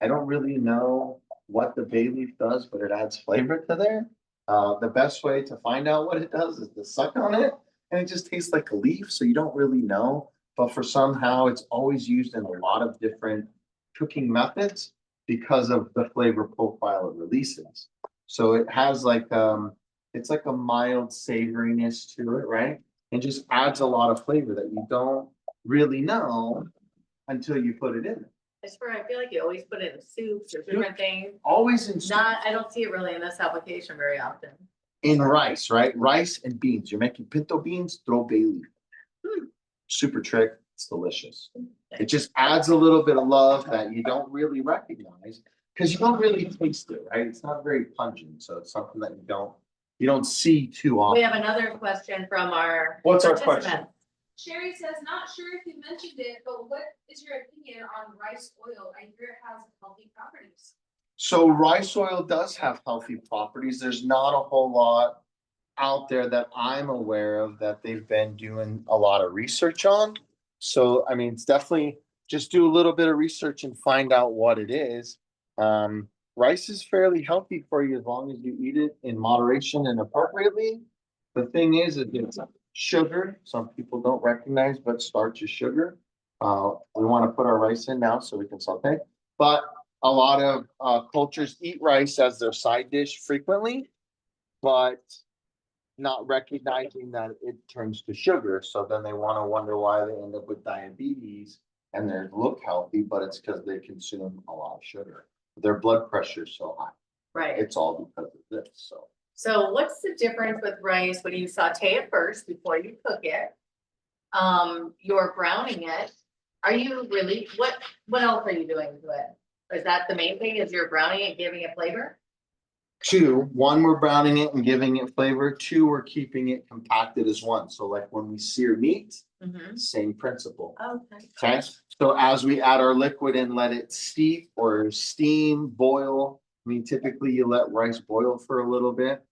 I don't really know what the bay leaf does, but it adds flavor to there. The best way to find out what it does is to suck on it, and it just tastes like a leaf, so you don't really know. But for somehow, it's always used in a lot of different cooking methods because of the flavor profile it releases. So it has like it's like a mild savoriness to it, right? And just adds a lot of flavor that you don't really know until you put it in. I swear, I feel like you always put it in soups or different things. Always in I don't see it really in this application very often. in rice, right? Rice and beans. You're making pinto beans, throw bay leaf. Super trick. It's delicious. It just adds a little bit of love that you don't really recognize because you don't really taste it, right? It's not very pungent, so it's something that you don't see too We often. have another question from our. What's our participant. question? Sherry says, not sure if you mentioned it, but what is your opinion on rice oil? I hear it has healthy properties. So rice oil does have healthy properties. There's not a whole lot out there that I'm aware of that they've been doing a lot of research on. So, I mean, it's definitely just do a little bit of research and find out what it is. Rice is fairly healthy for you as long as you eat it in moderation and appropriately. The thing is, it's sugar. Some people don't recognize, but starch is sugar. We want to put our rice in now so we can saute. But a lot of cultures eat rice as their side dish frequently, but not recognizing that it turns to sugar. So then they want to wonder why they end up with diabetes and they look healthy, but it's because they consume a lot of sugar. Their blood pressure is so high. Right. It's all because of this. So what's the difference with rice when you saute it first before you cook it? You're browning it. Are you really, what else are you doing to it? Is that the main thing? Is you're browning it, giving it flavor? Two, one, we're browning it and giving it flavor. Two, we're keeping it compacted as one. So like when we sear meat, same principle. Okay. Okay, so as we add our liquid and let it steep or steam, boil. I mean, typically you let rice boil for a little bit.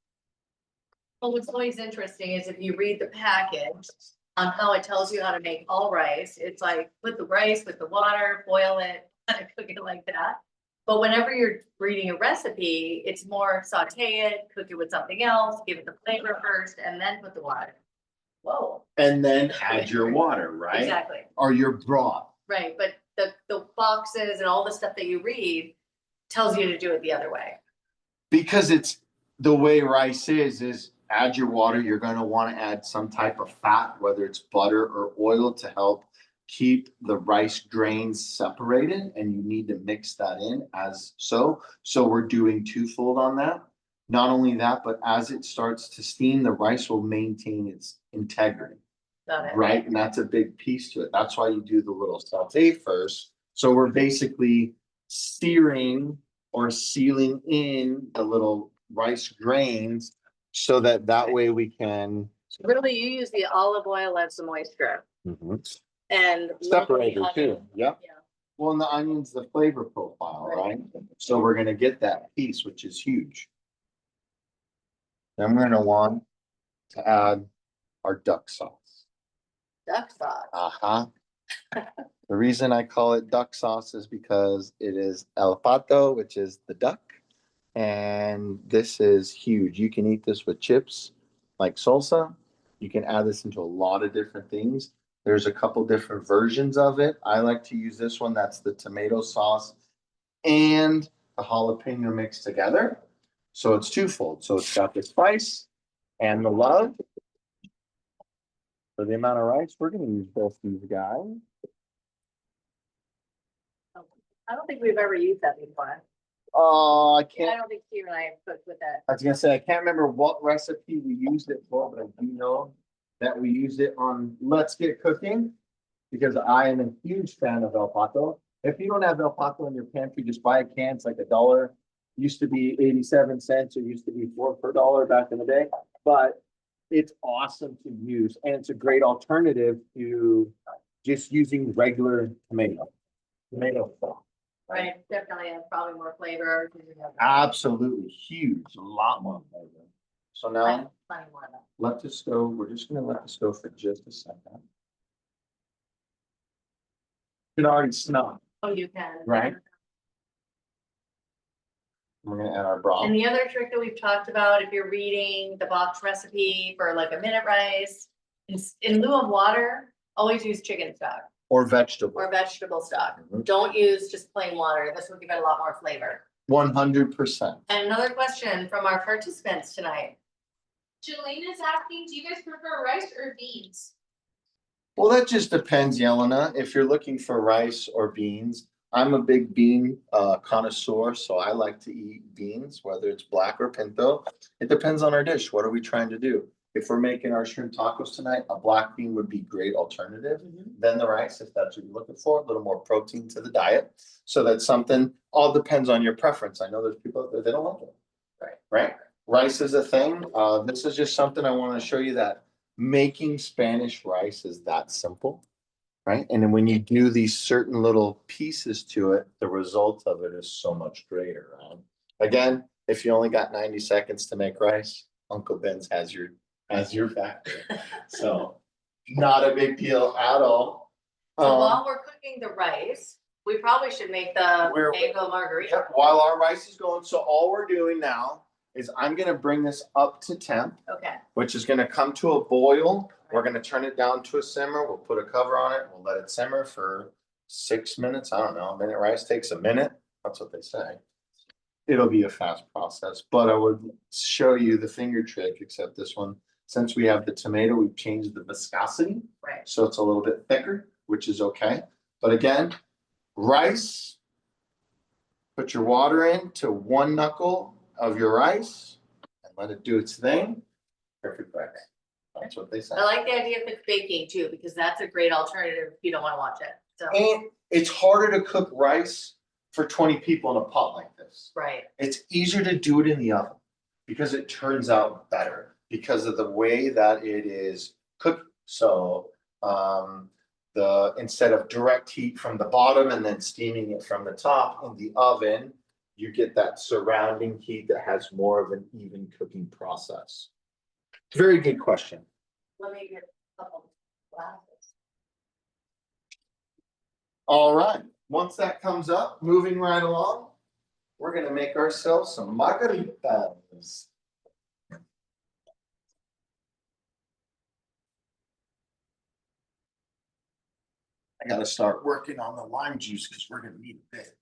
Well, what's always interesting is if you read the package on how it tells you how to make all rice, it's like put the rice with the water, boil it, cook it like that. But whenever you're reading a recipe, it's more saute it, cook it with something else, give it the flavor first, and then put the water. Whoa. And then add your water, right? Exactly. Or your broth. Right, but the boxes and all the stuff that you read tells you to do it the other way. Because it's the way rice is add your water. You're going to want to add some type of fat, whether it's butter or oil, to help keep the rice grains separated, and you need to mix that in as so. So we're doing twofold on that. Not only that, but as it starts to steam, the rice will maintain its integrity. Got it. Right? And that's a big piece to it. That's why you do the little saute first. So we're basically searing or sealing in the little rice grains so that way we can Really, you use the olive oil as the moisture and separate it too. onion. Yep. Yeah. Well, and the onion's the flavor profile, right? So we're gonna get that piece, which is huge. Then we're gonna want to add our duck sauce. Duck sauce. Uh-huh. The reason I call it duck sauce is because it is el pato, which is the duck. And this is huge. You can eat this with chips like salsa. You can add this into a lot of different things. There's a couple different versions of it. I like to use this one. That's the tomato sauce and the jalapeno mixed together. So it's twofold. So it's got the spice and the love. For the amount of rice, we're going to use both these guys. I don't think we've ever used that before. Oh, I I can't. don't think Steve and I have cooked with that. I was gonna say, I can't remember what recipe we used it for, but I do know that we used it on Let's Get Cooking. Because I am a huge fan of El Pato. If you don't have El Pato in your pantry, just buy a can. It's like $1. Used to be 87 cents. It used to be 4 per dollar back in the day. But it's awesome to use, and it's a great alternative to just using regular tomato sauce. Right, definitely has probably more flavor. Absolutely huge, a lot more flavor. So now Plenty more of that. let this go. We're just gonna let this go for just a second. You can already smell it. Oh, you can. Right. We're gonna add our broth And the other trick that we've talked about, if you're reading the box recipe for like a minute rice, in lieu of water, always use chicken stock or vegetable. or vegetable stock. Mhm. Don't use just plain water. This will give it a lot more flavor. 100%. And another question from our participants tonight. Jelaine is asking, do you guys prefer rice or beans? Well, that just depends, Yelena. If you're looking for rice or beans, I'm a big bean connoisseur, so I like to eat beans, whether it's black or pinto. It depends on our dish. What are we trying to do? If we're making our shrimp tacos tonight, a black bean would be great alternative. Then the rice, if that's what you're looking for, a little more protein to the diet. So that's something, all depends on your preference. I know there's people out there, they don't like it. Right? Rice is a thing. This is just something I want to show you that making Spanish rice is that simple. Right? And then when you do these certain little pieces to it, the result of it is so much greater. Right? Again, if you only got 90 seconds to make rice, Uncle Ben's has your back there. So not a big deal at all. So while we're cooking the rice, we probably should make the We're- mango margarita. Yep, while our rice is going, so all we're doing now is I'm gonna bring this up to temp, Okay, which is gonna come to a boil. We're gonna turn it down to a simmer. We'll put a cover on it. We'll let it simmer for 6 minutes. I don't know, a minute rice takes a minute. That's what they say. It'll be a fast process, but I would show you the finger trick, except this one. Since we have the tomato, we've changed the viscosity. right. So it's a little bit thicker, which is okay. But again, rice, put your water in to 1 knuckle of your rice and let it do its thing. Perfect rice. That's what they say. I like the idea of the baking too, because that's a great alternative if you don't want to watch it. So, And it's harder to cook rice for 20 people in a pot like this. right. It's easier to do it in the oven because it turns out better because of the way that it is cooked. So instead of direct heat from the bottom and then steaming it from the top in the oven, you get that surrounding heat that has more of an even cooking process. Very good question. Let me get a couple glasses. All right, once that comes up, moving right along, we're gonna make ourselves some margaritas. I gotta start working on the lime juice because we're gonna need a bit.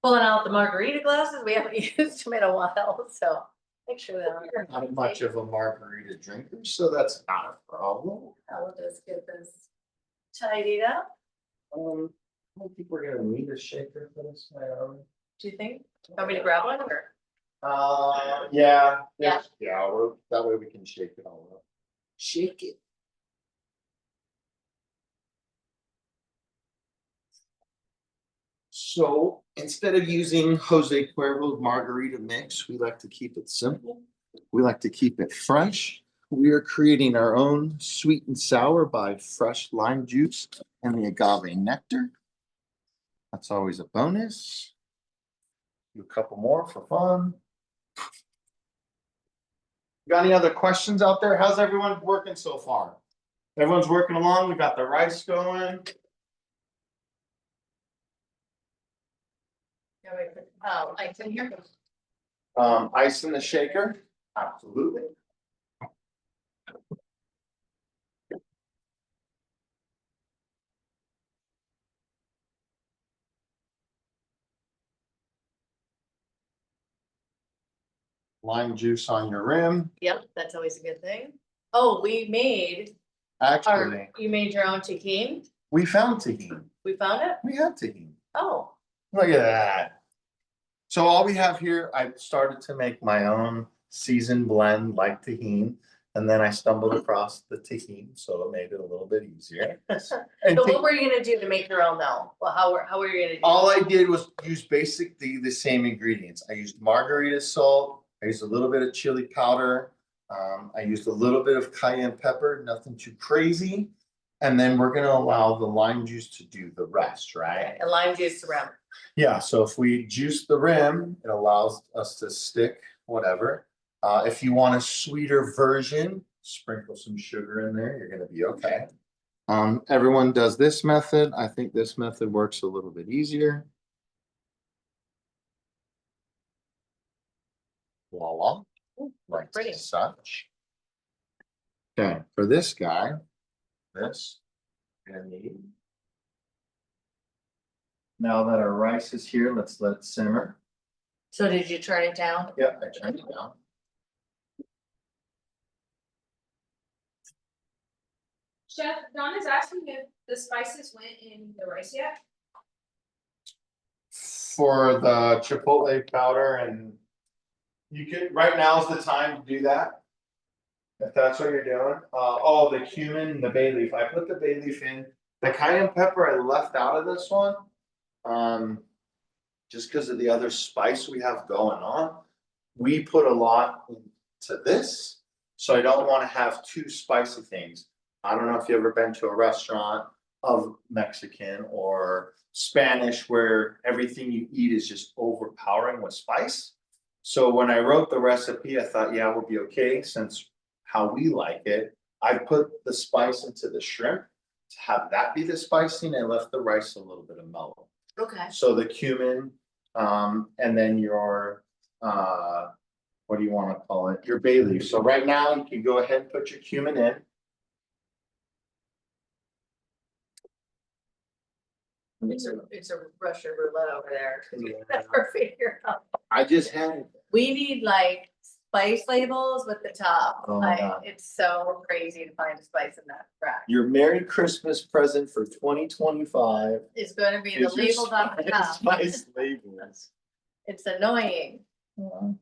Pulling out the margarita glasses. We haven't used them in a while, so make sure that. You're not much of a margarita drinker, so that's not a problem. I'll just get this tidied up. I don't think we're gonna need a shaker for this. Do you think? Want me to grab one or? Yeah. Yeah. Yeah, that way we can shake it all up. Shake it. So instead of using Jose Cuervo's margarita mix, we like to keep it simple. We like to keep it fresh. we are creating our own sweet and sour by fresh lime juice and the agave nectar. That's always a bonus. Do a couple more for fun. Got any other questions out there? How's everyone working so far? Everyone's working along. We got the rice going. Oh, I can hear. Ice in the shaker. Absolutely. Lime juice on your rim. Yep, that's always a good thing. Oh, we made Actually, you made your own tahini? we found tahini. We found it? We have tahini. Oh, Look at that. So all we have here, I started to make my own seasoned blend like tahini. And then I stumbled across the tahini, so it made it a little bit easier. And so what were you gonna do to make your own though? Well, how were you gonna do? all I did was use basically the same ingredients. I used Margarita salt. I used a little bit of chili powder. I used a little bit of cayenne pepper, nothing too crazy. And then we're gonna allow the lime juice to do the rest, right? And lime juice around. Yeah, so if we juice the rim, it allows us to stick whatever. If you want a sweeter version, sprinkle some sugar in there, you're gonna be okay. Everyone does this method. I think this method works a little bit easier. Voila. Like pretty. such. Okay, for this guy, this, we're gonna need. Now that our rice is here, let's let it simmer. So did you turn it down? Yep, I turned it down. Chef, Donna's asking if the spices went in the rice yet. For the chipotle powder, and you can, right now is the time to do that. If that's what you're doing. Oh, the cumin, the bay leaf. I put the bay leaf in. The cayenne pepper I left out of this one. Just because of the other spice we have going on. We put a lot into this, so I don't want to have too spicy things. I don't know if you've ever been to a restaurant of Mexican or Spanish where everything you eat is just overpowering with spice. So when I wrote the recipe, I thought, yeah, we'll be okay since how we like it. I put the spice into the shrimp to have that be the spicy, and I left the rice a little bit of mellow. Okay. So the cumin, and then your, what do you want to call it? Your bay leaf. So right now you can go ahead and put your cumin in. It's a Russian roulette over there. Never figure out. I just had it. We need like spice labels with the top. Oh my God. It's so crazy to find a spice in that rack. Your Merry Christmas present for 2025. It's gonna be the is your labels on the top. Spice labels. It's annoying. You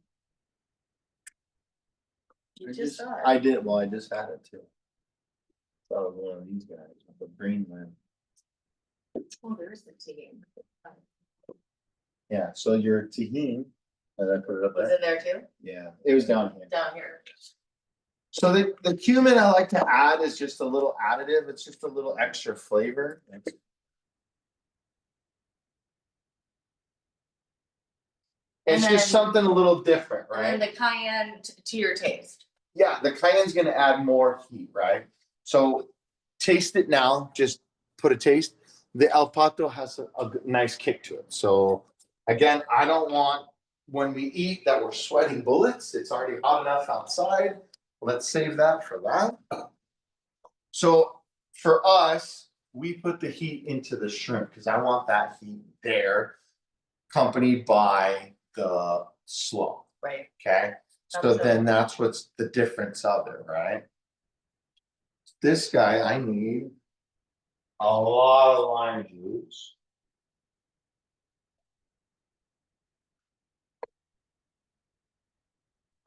just saw it. I did, well, I just had it too. Thought of one of these guys with a green one. Oh, there's the team. Yeah, so your tahini, and I put it up Was there. it there too? Yeah, it was down here. Down here. So the cumin I like to add is just a little additive. It's just a little extra flavor. And It's just then- something a little different, And then right? the cayenne to your taste. Yeah, the cayenne's gonna add more heat, right? So taste it now, just put a taste. The El Pato has a nice kick to it. So again, I don't want, when we eat, that we're sweating bullets. It's already hot enough outside. Let's save that for that. So for us, we put the heat into the shrimp because I want that heat there, accompanied by the slaw. Right. Okay, so Absolutely. then that's what's the difference of it, right? This guy, I need a lot of lime juice.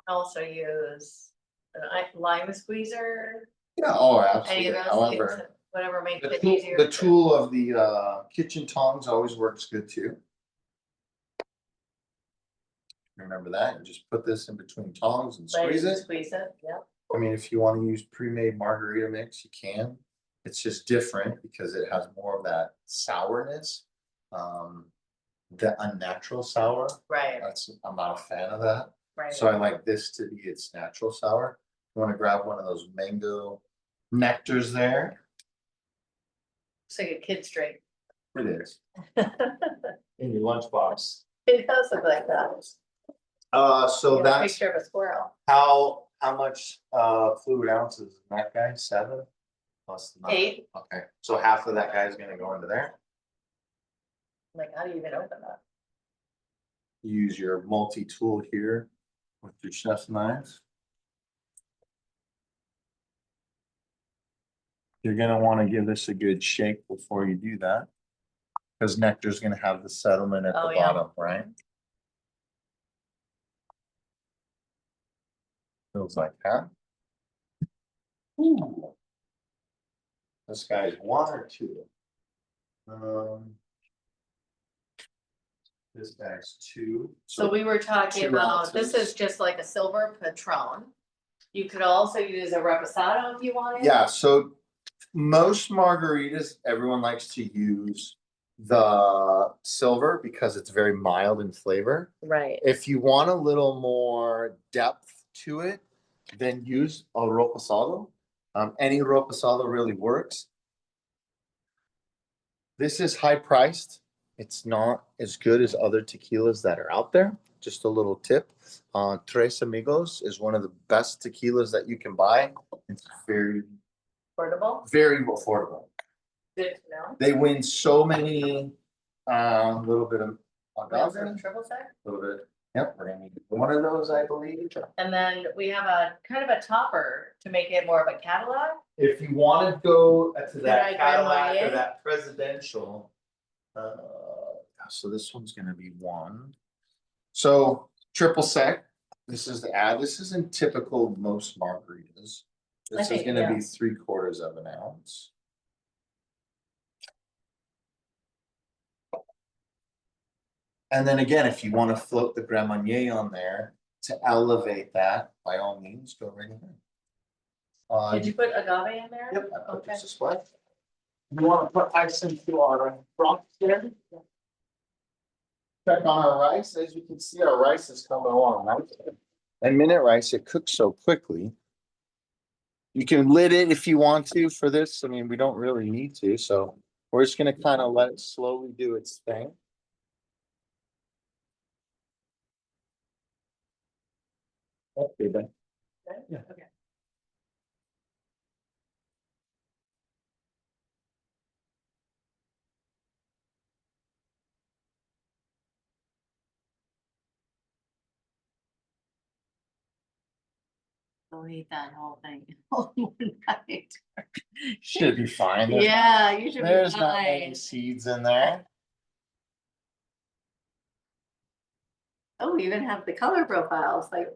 Also use a lime squeezer. Yeah, oh, Any of absolutely. those However, things, whatever makes the it tool, easier. the tool of the kitchen tongs always works good too. Remember that, you just put this in between tongs and Right, squeeze it. Squeeze it, yep. I mean, if you want to use pre-made margarita mix, you can. It's just different because it has more of that sourness. The unnatural sour, Right, I'm not a fan of that. right. So I like this to be its natural sour. You want to grab one of those mango nectars there? It's like a kid's drink. It is. It In your lunchbox. does look like that. So Yeah, that's picture of a squirrel. how much fluid ounces is that guy? 7? Plus the 9. 8. Okay, so half of that guy is gonna go into there. Like, how do you even open that? Use your multi-tool here with your chef's knife. You're gonna wanna give this a good shake before you do that. Because nectar's gonna have the settlement at Oh, the yeah. bottom, right? Feels like that. Ooh. This guy's 1 or 2. This guy's 2. So we were talking 2 about, this ounces. is just like a silver Patron. You could also use a reposado if you wanted. Yeah, so most margaritas, everyone likes to use the silver because it's very mild in flavor. Right. If you want a little more depth to it, then use a reposado. Any reposado really works. This is high priced. It's not as good as other tequilas that are out there. Just a little tip. Tres Amigos is one of the best tequilas that you can buy. It's very, Portable, very affordable. good to know. They win so many, little bit of Real from agave, triple sec. a little bit. Yep, we're gonna need one of those, I believe. And then we have a kind of a topper to make it more of a Cadillac. If you want to go to Could I that Grand Cadillac or Marnier? that presidential, so this one's gonna be 1. So triple sec, this is the ad. This isn't typical of most margaritas. I This is think, gonna yeah. be 3/4 of an ounce. And then again, if you want to float the Grand Marnier on there to elevate that, by all means, go right ahead. Did you put agave in there? Yep, I put Okay. this this way. You want to put ice into our broth there? Check on our rice. As you can see, our rice is coming along, right? And minute rice, it cooks so quickly. You can lid it if you want to for this. I mean, we don't really need to, so we're just gonna kind of let it slowly do its thing. Okay, then. Yeah. Okay. Don't eat that whole thing. Overnight. Should be fine. Yeah, you should be There's not many fine. seeds in there. Oh, we even have the color profiles, like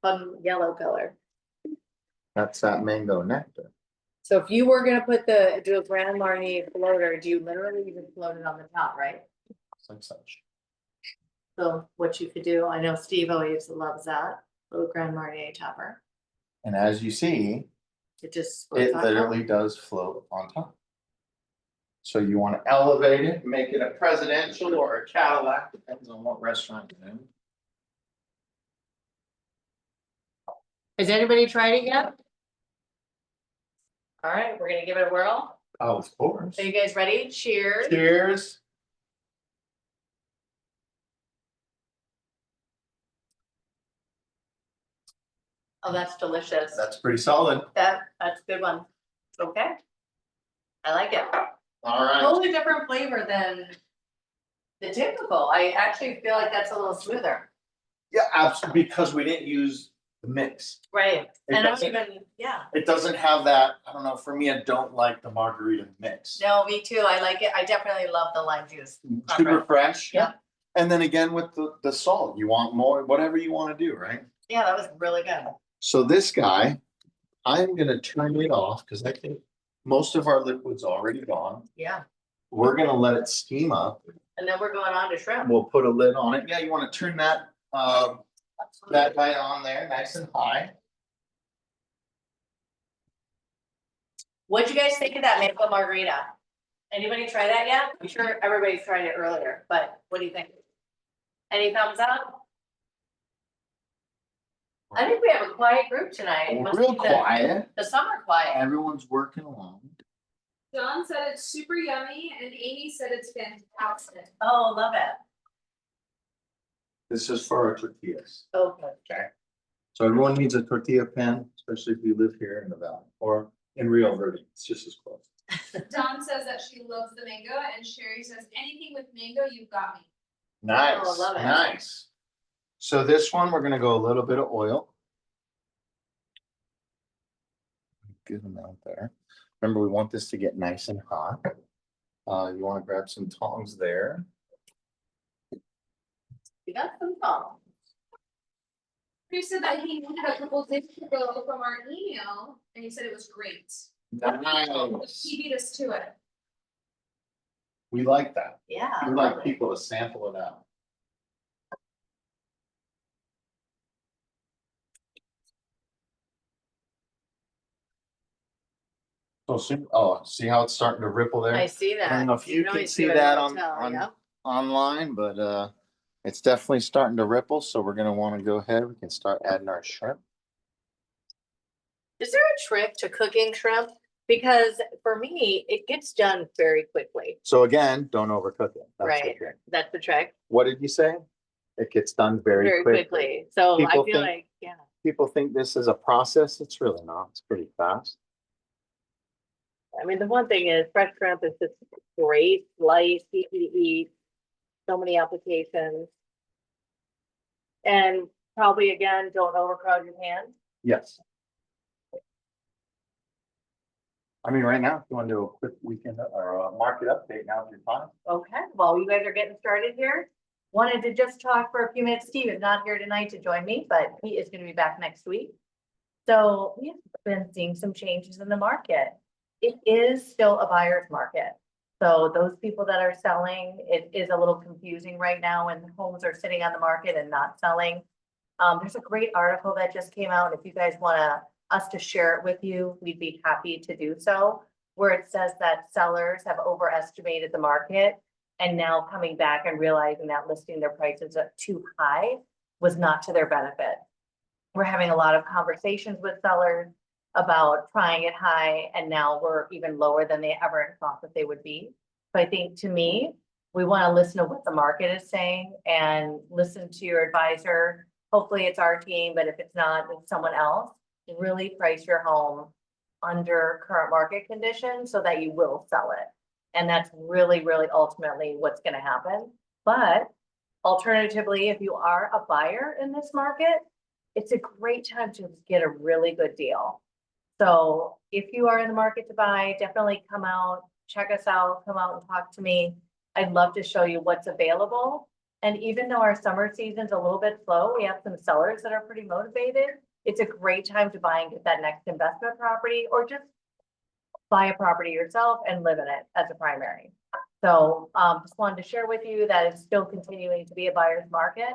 fun yellow color. That's that mango nectar. So if you were gonna do a Grand Marnier floater, do you literally even float it on the top, right? Like such. So what you could do, I know Steve always loves that, little Grand Marnier topper. And as you see, It just. floats it on top. literally does float on top. So you want to elevate it, make it a presidential or a Cadillac, depends on what restaurant you're in. Has anybody tried it yet? All right, we're gonna give it a whirl. Oh, of course. Are you guys ready? Cheers. Cheers. Oh, that's delicious. That's pretty solid. That's a good one. Okay. I like it. All right. Totally different flavor than the typical. I actually feel like that's a little smoother. Yeah, absolutely, because we didn't use the mix. Right. It And I don't doesn't- even, yeah. It doesn't have that, I don't know, for me, I don't like the margarita mix. No, me too. I like it. I definitely love the lime juice. Super fresh. Yeah. And then again with the salt, you want more, whatever you want to do, right? Yeah, that was really good. So this guy, I'm gonna turn it off because I think most of our liquid's already gone. Yeah. We're gonna let it steam up. And then we're going on to shrimp. We'll put a lid on it. Yeah, you want to turn that guy on there, nice and high. What'd you guys think of that maple margarita? Anybody try that yet? I'm sure everybody's tried it earlier, but what do you think? Any thumbs up? I think we have a quiet group tonight. It must Real be quiet. The summer quiet. Everyone's working along. John said it's super yummy and Amy said it's fantastic. Oh, love it. This is for our tortillas. Okay. Okay. So everyone needs a tortilla pan, especially if you live here in the valley or in Rio Verde. It's just as close. Dawn says that she loves the mango and Sherry says anything with mango, you've got me. Nice, Oh, love it. nice. So this one, we're gonna go a little bit of oil. Good amount there. Remember, we want this to get nice and hot. You wanna grab some tongs there. You got some thumb. He said that he wanted a couple days ago from our email and he said it was great. Nice. He beat us to it. We like that. Yeah. We like people to sample it out. See how it's starting to ripple there? I see that. I don't know if you can always see give it a that little tell, on yep. online, but it's definitely starting to ripple, so we're gonna wanna go ahead, we can start adding our shrimp. Is there a trick to cooking shrimp? Because for me, it gets done very quickly. So again, don't overcook it. That's the Right. trick. That's the trick. What did you say? It gets done very Very quickly. quickly. So I People feel think- like, yeah. People think this is a process, it's really not, it's pretty fast. I mean, the one thing is fresh shrimp is just great, light, easy to eat, so many applications. And probably again, don't overcrowd your pan. Yes. I mean, right now, if you wanna do a quick weekend or a market update, now's your time. Okay, well, you guys are getting started here. Wanted to just talk for a few minutes. Steve is not here tonight to join me, but he is gonna be back next week. So we've been seeing some changes in the market. It is still a buyer's market. So those people that are selling, it is a little confusing right now when homes are sitting on the market and not selling. There's a great article that just came out. If you guys wanna us to share it with you, we'd be happy to do so. Where it says that sellers have overestimated the market and now coming back and realizing that listing their prices at too high was not to their benefit. We're having a lot of conversations with sellers about trying it high and now we're even lower than they ever thought that they would be. So I think to me, we want to listen to what the market is saying and listen to your advisor. Hopefully it's our team, but if it's not, it's someone else. Really price your home under current market conditions so that you will sell it. And that's really, really ultimately what's going to happen. But alternatively, if you are a buyer in this market, it's a great time to get a really good deal. So if you are in the market to buy, definitely come out, check us out, come out and talk to me. I'd love to show you what's available. And even though our summer season's a little bit slow, we have some sellers that are pretty motivated. It's a great time to buy and get that next investment property or just buy a property yourself and live in it as a primary. So just wanted to share with you that it's still continuing to be a buyer's market.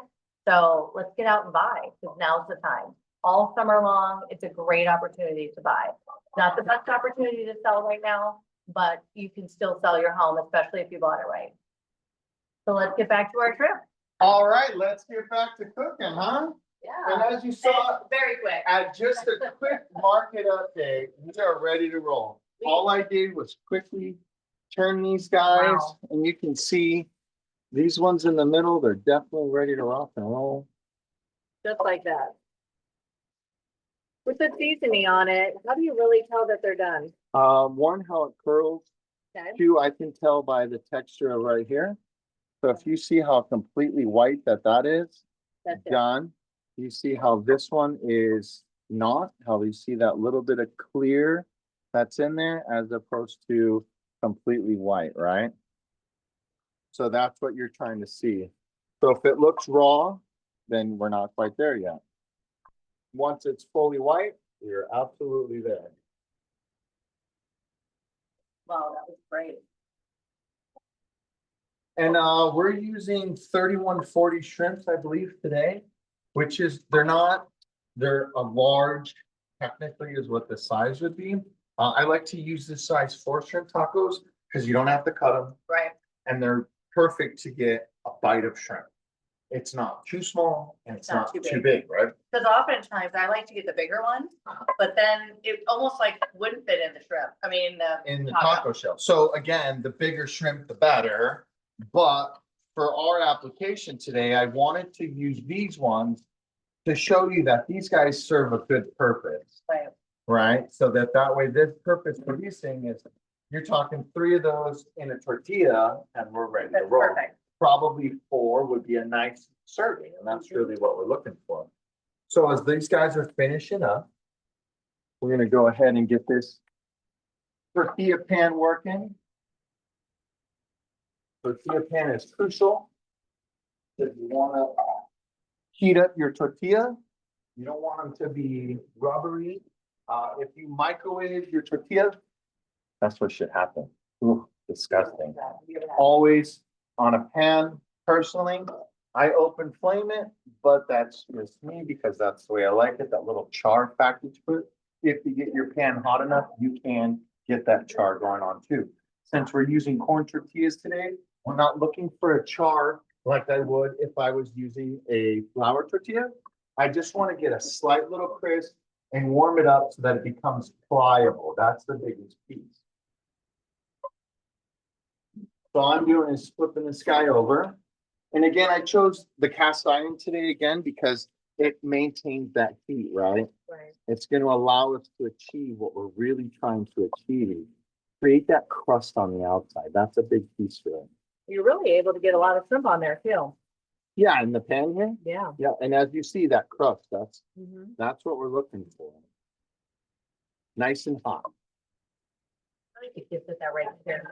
So let's get out and buy because now's the time. All summer long, it's a great opportunity to buy. Not the best opportunity to sell right now, but you can still sell your home, especially if you bought it right. So let's get back to our trip. All right, let's get back to cooking, huh? Yeah. And as you saw, Very quick. at just a quick market update, we are ready to roll. All I did was quickly turn these guys Wow. and you can see these ones in the middle, they're definitely ready to rock and roll. Just like that. With the seasoning on it, how do you really tell that they're done? One, how it curls. Okay. Two, I can tell by the texture of right here. So if you see how completely white that is, That's it. done. You see how this one is not, how you see that little bit of clear that's in there as opposed to completely white, right? So that's what you're trying to see. So if it looks raw, then we're not quite there yet. Once it's fully white, you're absolutely there. Wow, that was great. And we're using 3140 shrimps, I believe, today, which is, they're a large, technically is what the size would be. I like to use this size 4 shrimp tacos because you don't have to cut them Right. and they're perfect to get a bite of shrimp. It's not too small and it's not too big, right? Because oftentimes I like to get the bigger one, but then it almost like wouldn't fit in the shrimp. I mean, In the taco shell. So again, the bigger shrimp, the better. But for our application today, I wanted to use these ones to show you that these guys serve a good purpose, Right. right? So that way this purpose producing is, you're talking 3 of those in a tortilla and we're ready to That's roll. perfect. Probably 4 would be a nice serving, and that's really what we're looking for. So as these guys are finishing up, we're gonna go ahead and get this tortilla pan working. Tortilla pan is crucial. If you wanna heat up your tortilla, you don't want them to be rubbery. If you microwave your tortilla, that's what should happen. Ooh, disgusting. Always on a pan, personally, I open flame it, but that's just me because that's the way I like it, that little char factor to it. If you get your pan hot enough, you can get that char going on too. Since we're using corn tortillas today, we're not looking for a char like I would if I was using a flour tortilla. I just want to get a slight little crisp and warm it up so that it becomes pliable. That's the biggest piece. So all I'm doing is flipping this guy over. And again, I chose the cast iron today again because it maintains that heat, right? Right. It's going to allow us to achieve what we're really trying to achieve. Create that crust on the outside. That's a big piece for it. You're really able to get a lot of shrimp on there too. Yeah, in the pan here. Yeah. Yeah, and as you see that crust, Mhm. that's what we're looking for. Nice and hot. I think it gives it that right there,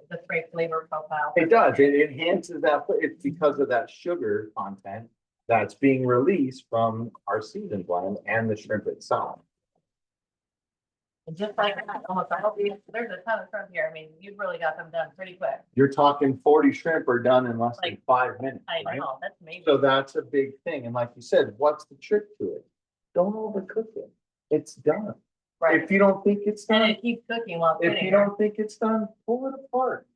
the great flavor profile. It does. It enhances that. It's because of that sugar content that's being released from our season blend and the shrimp itself. And just like that, almost all these, there's a ton of shrimp here. I mean, you've really got them done pretty quick. You're talking 40 shrimp are done in less than Like, 5 minutes, I right? know, that's amazing. So that's a big thing. And like you said, what's the trick to it? Don't overcook it. It's done. Right. If you don't think it's And done, it keeps cooking while it's if sitting you there. don't think it's done, pull it apart.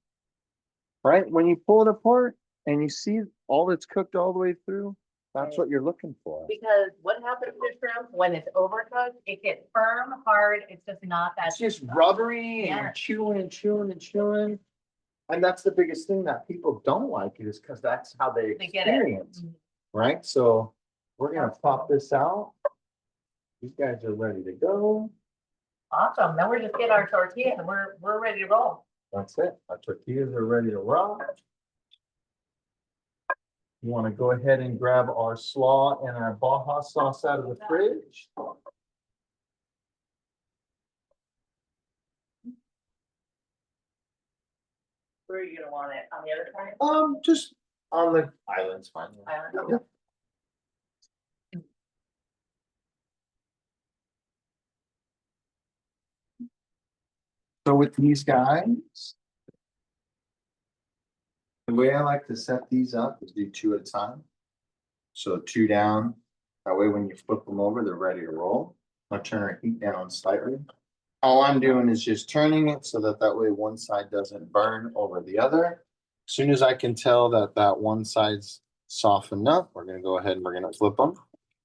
Right? When you pull it apart and you see all that's cooked all the way through, that's what you're looking for. Because what happens to shrimp when it's overcooked? It gets firm, hard. It's just not that. It's just rubbery and Yeah. you're chewing and chewing and chewing. And that's the biggest thing that people don't like is because that's how they They get it. experience, Mhm. right? So we're gonna pop this out. These guys are ready to go. Awesome. Then we're just getting our tortilla and we're ready to roll. That's it. Our tortillas are ready to roll. You want to go ahead and grab our slaw and our Baja sauce out of the fridge. Where are you gonna want it? On the other side? Just on the island's fine. Island? Yep. So with these guys, the way I like to set these up is do 2 at a time. So 2 down, that way when you flip them over, they're ready to roll. I'll turn our heat down slightly. All I'm doing is just turning it so that way one side doesn't burn over the other. As soon as I can tell that one side's softened up, we're gonna go ahead and we're gonna flip them.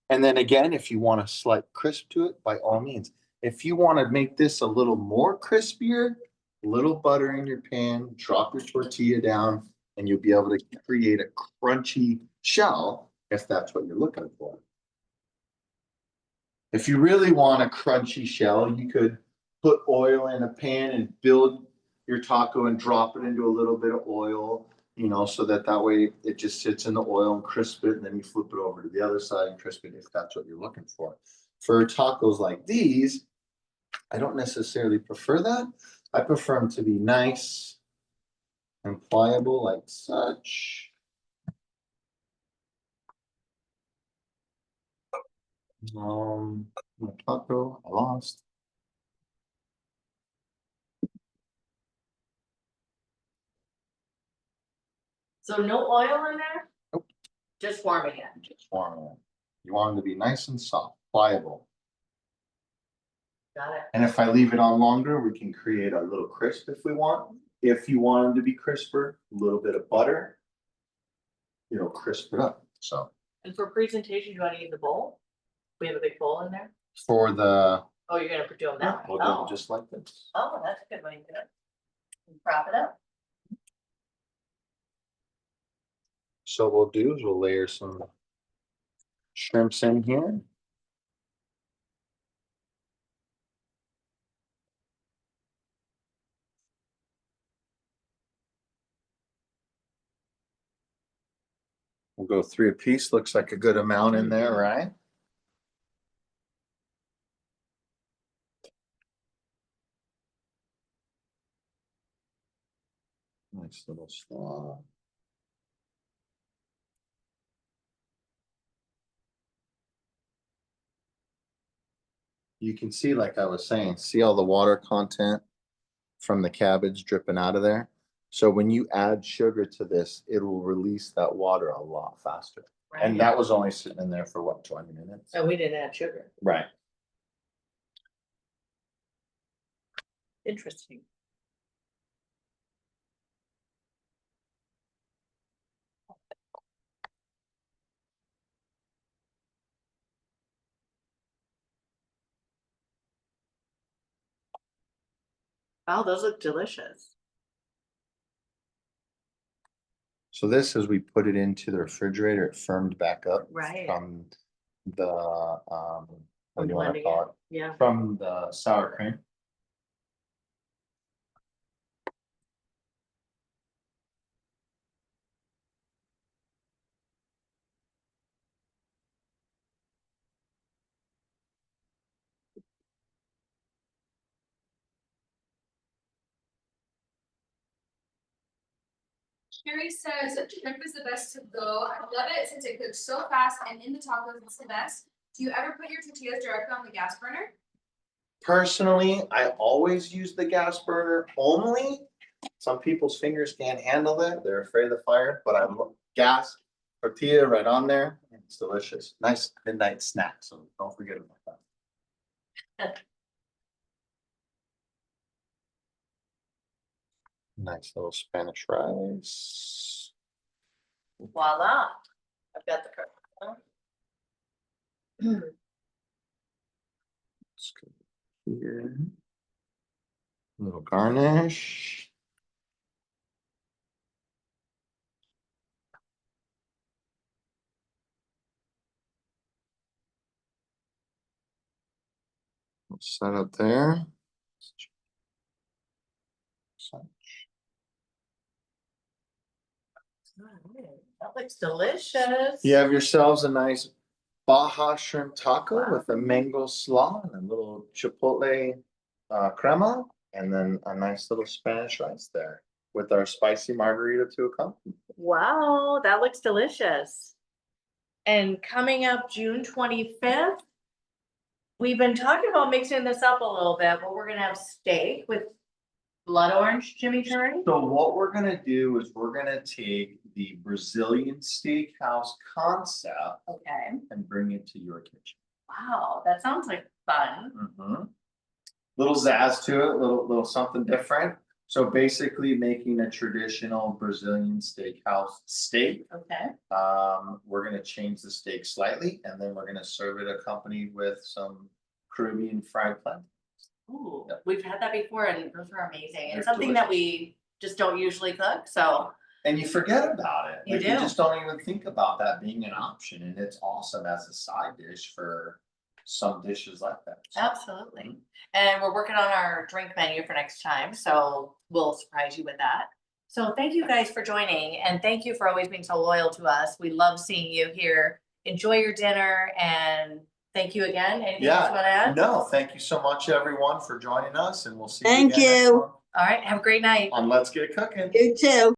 And then again, if you want a slight crisp to it, by all means. If you want to make this a little more crispier, a little butter in your pan, drop your tortilla down, and you'll be able to create a crunchy shell if that's what you're looking for. If you really want a crunchy shell, you could put oil in a pan and build your taco and drop it into a little bit of oil, so that way it just sits in the oil and crisp it, and then you flip it over to the other side and crisp it if that's what you're looking for. For tacos like these, I don't necessarily prefer that. I prefer them to be nice and pliable like such. My taco, I lost. So no oil in there? Nope. Just warming it. Just warming it. You want them to be nice and soft, pliable. Got it. And if I leave it on longer, we can create a little crisp if we want. If you want them to be crisper, a little bit of butter. It'll crisp it up, so. And for presentation, you want to use the bowl? We have a big bowl in there? For the, Oh, you're gonna do them yeah, that way? we'll do them Oh, just like this. oh, that's a good way to do it. Prop it up. So what we'll do is we'll layer some shrimps in here. We'll go 3 a piece, looks like a good amount in there, right? Nice little slaw. You can see, like I was saying, see all the water content from the cabbage dripping out of there? So when you add sugar to this, it will release that water a lot faster. And that was only sitting in there for what, 20 minutes? And we didn't add sugar. Right. Interesting. Wow, those look delicious. So this, as we put it into the refrigerator, it firmed back up. Right. From the, what do you wanna Blending call it? Yeah. From the sour cream. Sherry says shrimp is the best to go. I love it since it cooks so fast and in the tacos it's the best. Do you ever put your tortillas directly on the gas burner? Personally, I always use the gas burner only. Some people's fingers can't handle it. They're afraid of the fire, but I love gas tortilla right on there. It's delicious. Nice midnight snack, so don't forget about that. Nice little Spanish rice. Voila. I've got the cook. Let's go here. Little garnish. Set up there. That looks delicious. You have yourselves a nice Baja shrimp taco with a mango slaw and a little chipotle crema, and then a nice little Spanish rice there with our spicy margarita to accompany. Wow, that looks delicious. And coming up June 25th, we've been talking about mixing this up a little bit, but we're gonna have steak with blood orange chimichurri. So what we're gonna do is we're gonna take the Brazilian steakhouse concept Okay, and bring it to your kitchen. wow, that sounds like fun. Little zazz to it, little something different. So basically making a traditional Brazilian steakhouse steak. Okay, We're gonna change the steak slightly, and then we're gonna serve it accompanied with some Caribbean fried plantains. ooh, Yep. we've had that before and those are amazing. They're It's something that we just don't usually cook, so. And you forget about it. You Like, do. just don't even think about that being an option, and it's awesome as a side dish for some dishes like that. So, Absolutely. And we're working on our drink menu for next time, so we'll surprise you with that. So thank you guys for joining and thank you for always being so loyal to us. We love seeing you here. Enjoy your dinner and thank you again. Anything else you want to add? No, thank you so much, everyone, for joining us, and we'll see you Thank again next you. month All right, have a great night. on Let's Get It Cooking. You too.